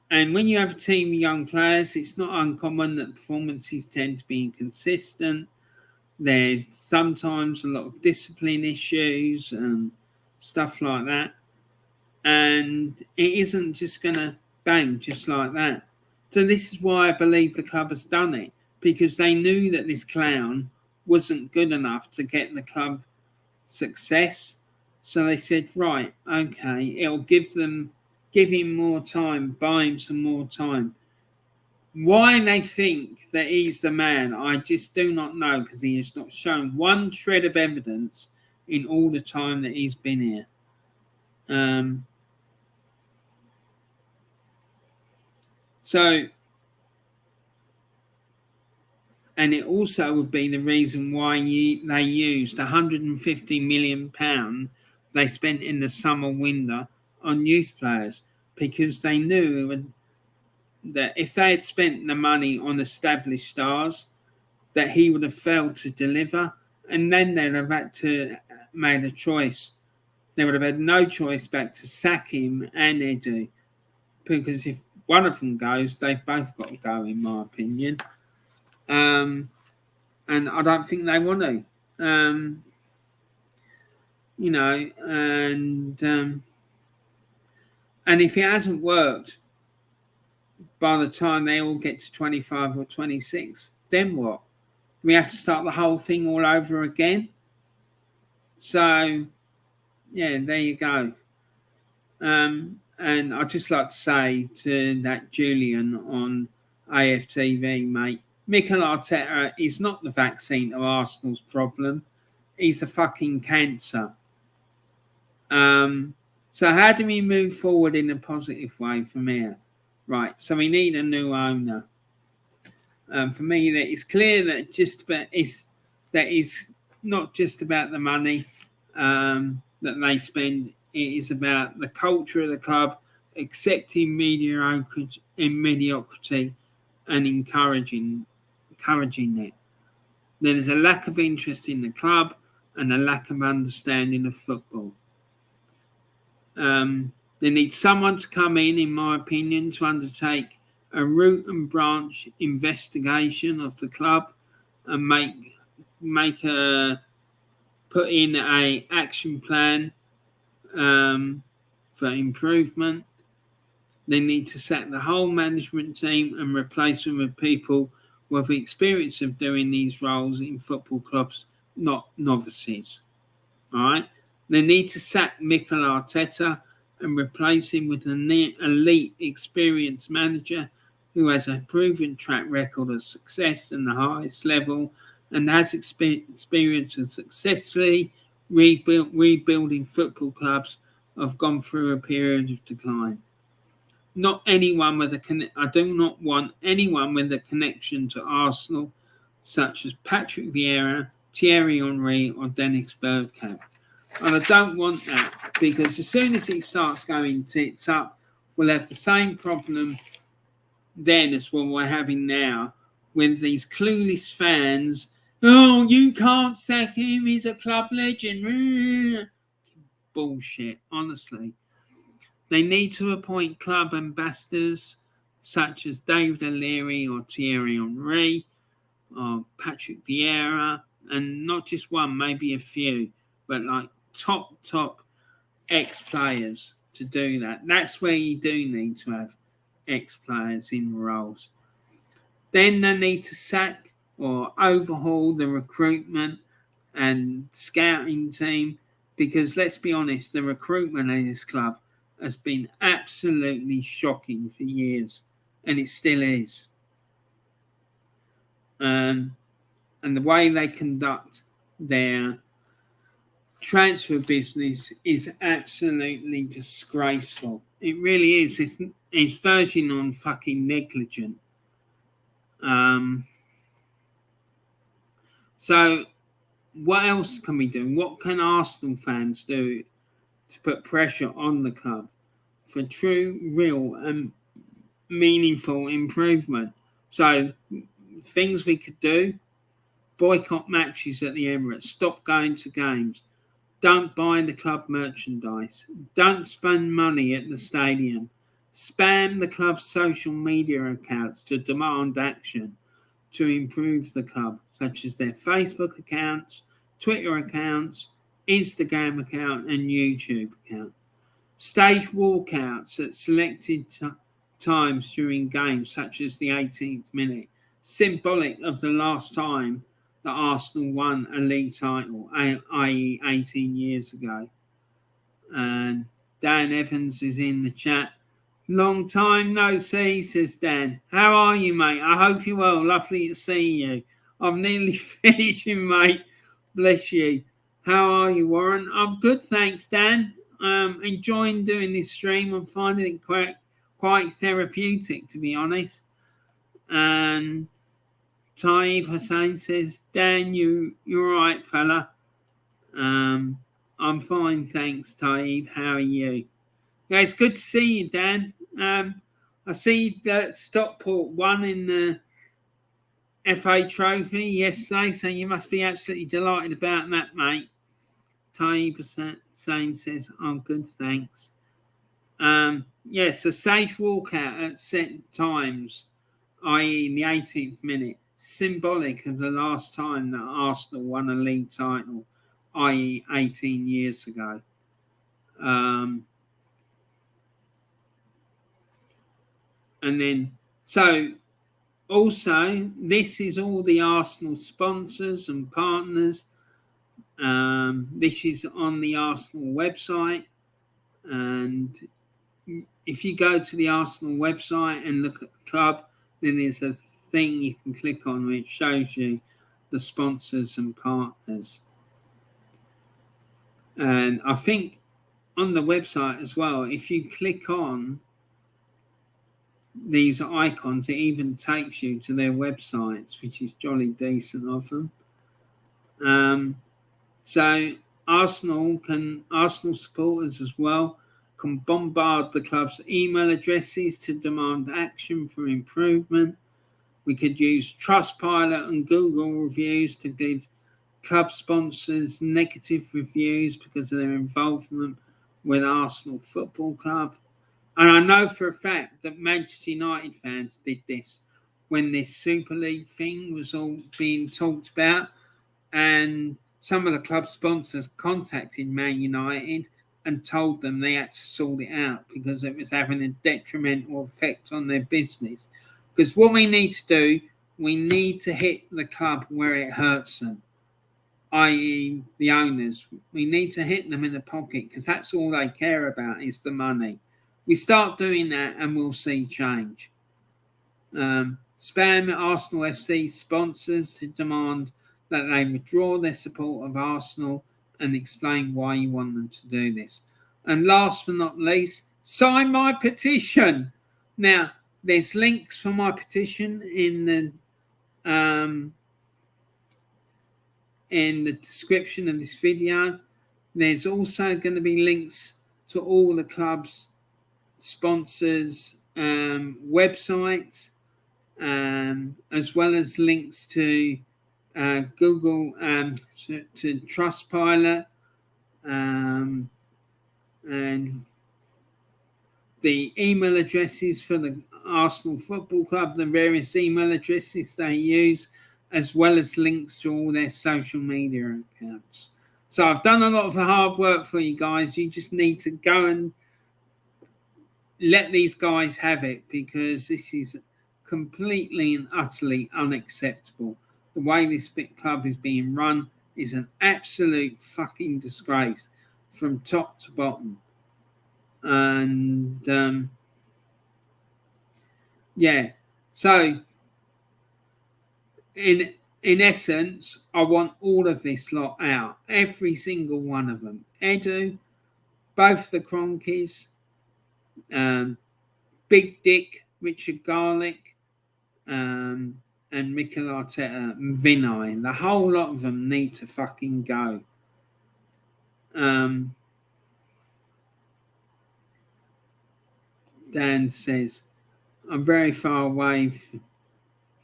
when you have a team of young players, it's not uncommon that performances tend to be inconsistent. There's sometimes a lot of discipline issues and stuff like that. And it isn't just going to bang just like that. So this is why I believe the club has done it, because they knew that this clown wasn't good enough to get the club success. So they said, right, okay, it'll give him more time, buy him some more time. Why they think that he's the man, I just do not know, because he has not shown one shred of evidence in all the time that he's been here. And it also would be the reason why they used £150 million they spent in the summer window on youth players, because they knew that if they had spent the money on established stars, that he would have failed to deliver, and then they'd have had to made a choice. They would have had no choice but to sack him and Edu, because if one of them goes, they've both got to go, in my opinion. And I don't think they want to. And if it hasn't worked by the time they all get to 25 or 26, then what? We have to start the whole thing all over again. So, yeah, there you go. And I'd just like to say to that Julian on AFTV, mate, Mikel Arteta is not the vaccine of Arsenal's problem. He's the fucking cancer. So how do we move forward in a positive way from here? Right, so we need a new owner. For me, that it's clear that it's not just about the money that they spend. It is about the culture of the club, accepting mediocrity and encouraging it. There's a lack of interest in the club and a lack of understanding of football. They need someone to come in my opinion, to undertake a root and branch investigation of the club and put in a action plan for improvement. They need to sack the whole management team and replace them with people with experience of doing these roles in football clubs, not novices. All right. They need to sack Mikel Arteta and replace him with an elite, experienced manager who has a proven track record of success in the highest level and has experience of successfully rebuilding football clubs have gone through a period of decline. Not anyone with I do not want anyone with a connection to Arsenal, such as Patrick Vieira, Thierry Henry, or Dennis Bergkamp. And I don't want that, because as soon as it starts going tits up, we'll have the same problem then as what we're having now with these clueless fans. Oh, you can't sack him, he's a club legend. Bullshit, honestly. They need to appoint club ambassadors such as David O'Leary or Thierry Henry or Patrick Vieira, and not just one, maybe a few, but like top ex-players to do that. That's where you do need to have ex-players in roles. Then they need to sack or overhaul the recruitment and scouting team, because let's be honest, the recruitment in this club has been absolutely shocking for years, and it still is. And the way they conduct their transfer business is absolutely disgraceful. It really is. It's verging on fucking negligent. So what else can we do? What can Arsenal fans do to put pressure on the club for true, real and meaningful improvement? So things we could do: boycott matches at the Emirates, stop going to games, don't buy the club merchandise, don't spend money at the stadium, spam the club's social media accounts to demand action to improve the club, such as their Facebook accounts, Twitter accounts, Instagram account and YouTube account. Stage walkouts at selected times during games, such as the 18th minute, symbolic of the last time that Arsenal won a league title, i.e. 18 years ago. And Dan Evans is in the chat. Long time no see, says Dan. How are you, mate? I hope you're well. Lovely to see you. I'm nearly finishing, mate. Bless you. How are you, Warren? I'm good, thanks, Dan. Enjoying doing this stream. I'm finding it quite therapeutic, to be honest. And Taib Hussain says, Dan, you're all right, fella. I'm fine, thanks, Taib. How are you? Yeah, it's good to see you, Dan. I see that Stockport won in the FA Trophy yesterday, so you must be absolutely delighted about that, mate. Taib Hussain says, I'm good, thanks. Yeah, so safe walkout at set times, i.e. in the 18th minute, symbolic of the last time that Arsenal won a league title, i.e. 18 years ago. And then, so also, this is all the Arsenal sponsors and partners. This is on the Arsenal website. And if you go to the Arsenal website and look at the club, then there's a thing you can click on which shows you the sponsors and partners. And I think on the website as well, if you click on these icons, it even takes you to their websites, which is jolly decent of them. So Arsenal supporters as well can bombard the club's email addresses to demand action for improvement. We could use Trustpilot and Google reviews to give club sponsors negative reviews because of their involvement with Arsenal Football Club. And I know for a fact that Manchester United fans did this when this Super League thing was all being talked about. And some of the club sponsors contacted Man United and told them they had to sort it out because it was having a detrimental effect on their business. Because what we need to do, we need to hit the club where it hurts them, i.e. the owners. We need to hit them in the pocket because that's all they care about is the money. We start doing that and we'll see change. Spam Arsenal FC sponsors to demand that they withdraw their support of Arsenal and explain why you want them to do this. And last but not least, sign my petition. Now, there's links for my petition in the description of this video. There's also going to be links to all the clubs' sponsors' websites, as well as links to Google, to Trustpilot, and the email addresses for the Arsenal Football Club, the various email addresses they use, as well as links to all their social media accounts. So I've done a lot of the hard work for you guys. You just need to go and let these guys have it, because this is completely and utterly unacceptable. The way this club is being run is an absolute fucking disgrace from top to bottom. And so in essence, I want all of this lot out, every single one of them. Edu, both the Cronkies, Big Dick, Richard Garlick, and Mikel Arteta and Vinay. The whole lot of them need to fucking go. Dan says, I'm very far away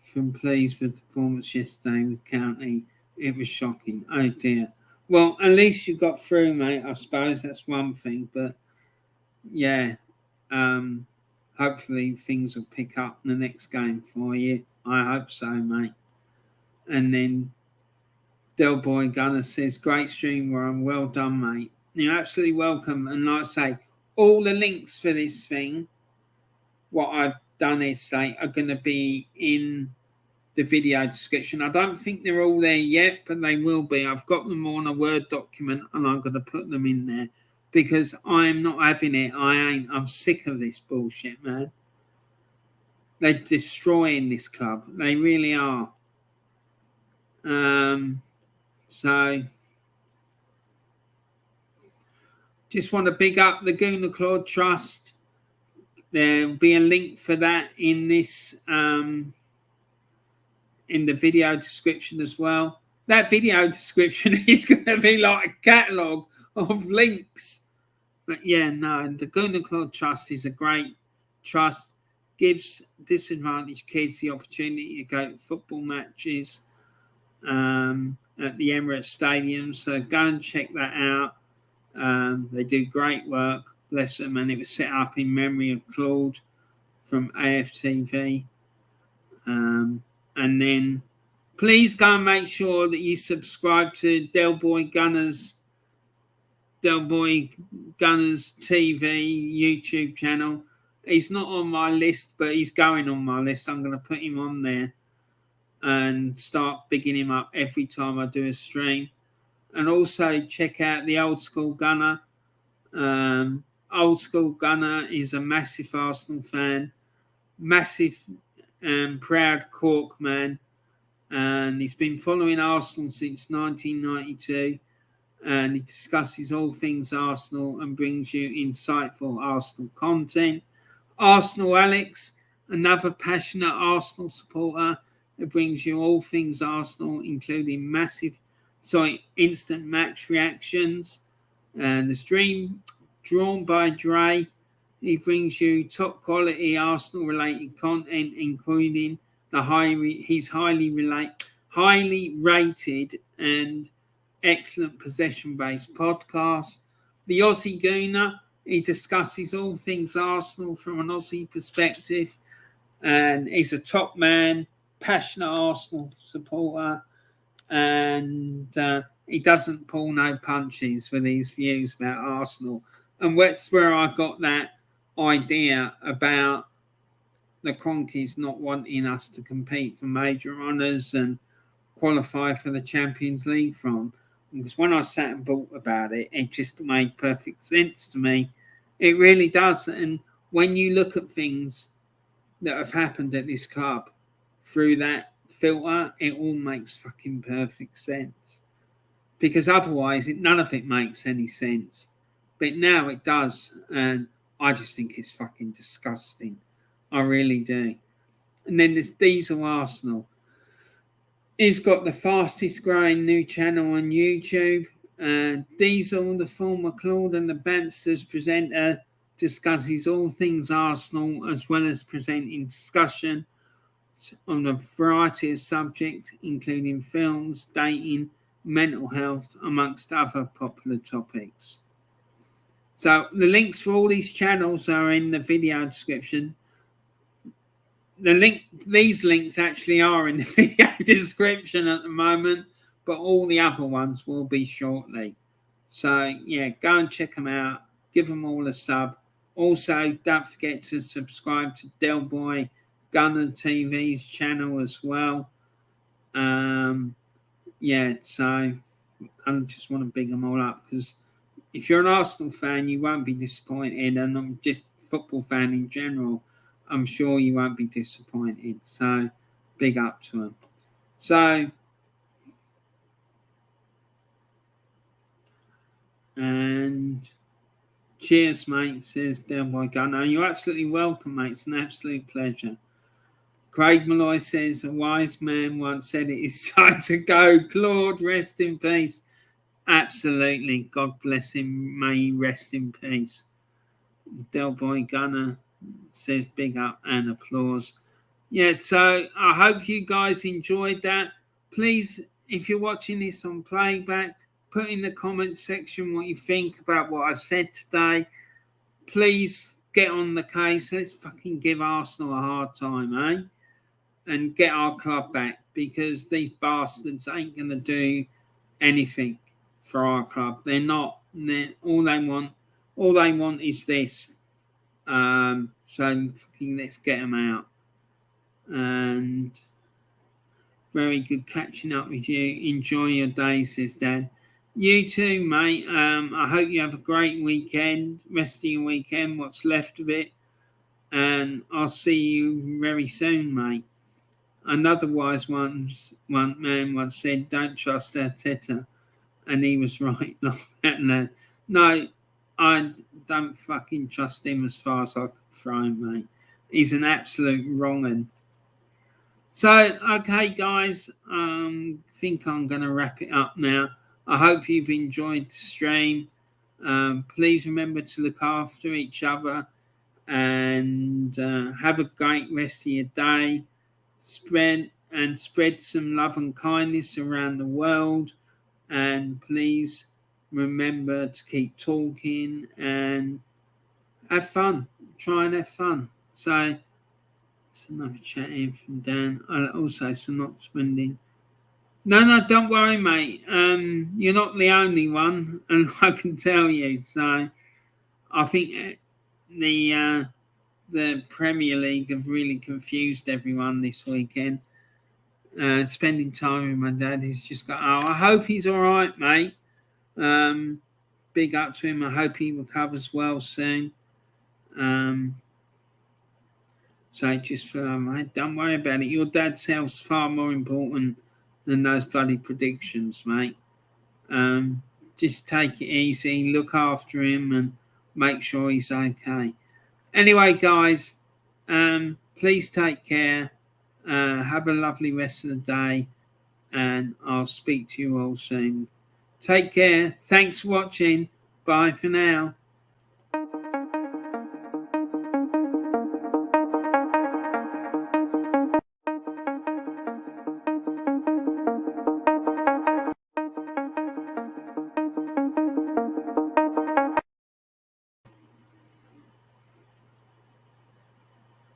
from pleased with the performance yesterday with County. It was shocking. Oh dear. Well, at least you got through, mate. I suppose that's one thing. But yeah, hopefully things will pick up in the next game for you. I hope so, mate. And then Del Boy Gunner says, great stream, Warren. Well done, mate. You're absolutely welcome. And like I say, all the links for this thing, what I've done here today, are going to be in the video description. I don't think they're all there yet, but they will be. I've got them all on a Word document and I'm going to put them in there because I'm not having it. I'm sick of this bullshit, man. They're destroying this club. They really are. So just want to big up the GoonerClaude Trust. There'll be a link for that in this in the video description as well. That video description is going to be like a catalogue of links. But yeah, no, the GoonerClaude Trust is a great trust. Gives disadvantaged kids the opportunity to go to football matches at the Emirates Stadium. So go and check that out. They do great work. Bless them. And it was set up in memory of Claude from AFTV. And then please go and make sure that you subscribe to Del Boy Gunners TV YouTube channel. He's not on my list, but he's going on my list. I'm going to put him on there and start bigging him up every time I do a stream. And also check out the Old School Gunner. Old School Gunner is a massive Arsenal fan, massive proud Cork man, and he's been following Arsenal since 1992, and he discusses all things Arsenal and brings you insightful Arsenal content. Arsenal Alex, another passionate Arsenal supporter, that brings you all things Arsenal, including instant match reactions. And the stream DrawnByDre, he brings you top quality Arsenal related content, including his highly rated and excellent possession based podcast. the Aussie Gooner. He discusses all things Arsenal from an Aussie perspective, and he's a top man, passionate Arsenal supporter, and he doesn't pull no punches with his views about Arsenal. And that's where I got that idea about the Cronkies not wanting us to compete for major honours and qualify for the Champions League from. Because when I sat and thought about it, it just made perfect sense to me. It really does. And when you look at things that have happened at this club through that filter, it all makes fucking perfect sense. Because otherwise, none of it makes any sense. But now it does. And I just think it's fucking disgusting. I really do. And then there's Diesel Arsenal. He's got the fastest growing new channel on YouTube. Diesel, the former Claude and the Bansters presenter, discusses all things Arsenal as well as presenting discussion on a variety of subjects, including films, dating, mental health, amongst other popular topics. So the links for all these channels are in the video description. These links actually are in the video description at the moment, but all the other ones will be shortly. So yeah, go and check them out. Give them all a sub. Also, don't forget to subscribe to DrawnByDre TV's channel as well. Yeah, so I just want to big them all up, because if you're an Arsenal fan, you won't be disappointed, and I'm just a football fan in general. I'm sure you won't be disappointed. So, big up to them. So, and cheers, mate, says DrawnByDre. You're absolutely welcome, mate. It's an absolute pleasure. Craig Malloy says, a wise man once said it is time to go. Claude, rest in peace. Absolutely. God bless him. May he rest in peace. DrawnByDre says big up and applause. Yeah, so I hope you guys enjoyed that. Please, if you're watching this on playback, put in the comment section what you think about what I said today. Please get on the case. Let's fucking give Arsenal a hard time, eh? And get our club back, because these bastards ain't going to do anything for our club. They're not. All they want is this. So fucking let's get them out. And very good catching up with you. Enjoy your day, says Dad. You too, mate. I hope you have a great weekend. Rest of your weekend, what's left of it. And I'll see you very soon, mate. Another wise man once said, don't trust Arteta. And he was right. No, I don't fucking trust him as far as I could throw him, mate. He's an absolute wrong un. So, okay, guys, I think I'm going to wrap it up now. I hope you've enjoyed the stream. Please remember to look after each other and have a great rest of your day. Spread some love and kindness around the world. And please remember to keep talking and have fun. Try and have fun. So, it's another chat here from Dan. Also, so not spending. No, don't worry, mate. You're not the only one, and I can tell you. So, I think the Premier League have really confused everyone this weekend. Spending time with my dad, he's just got. Oh, I hope he's all right, mate. Big up to him. I hope he recovers well soon. So just mate, don't worry about it. Your dad's health's far more important than those bloody predictions, mate. Just take it easy, look after him, and make sure he's okay. Anyway, guys, please take care. Have a lovely rest of the day, and I'll speak to you all soon. Take care. Thanks for watching. Bye for now.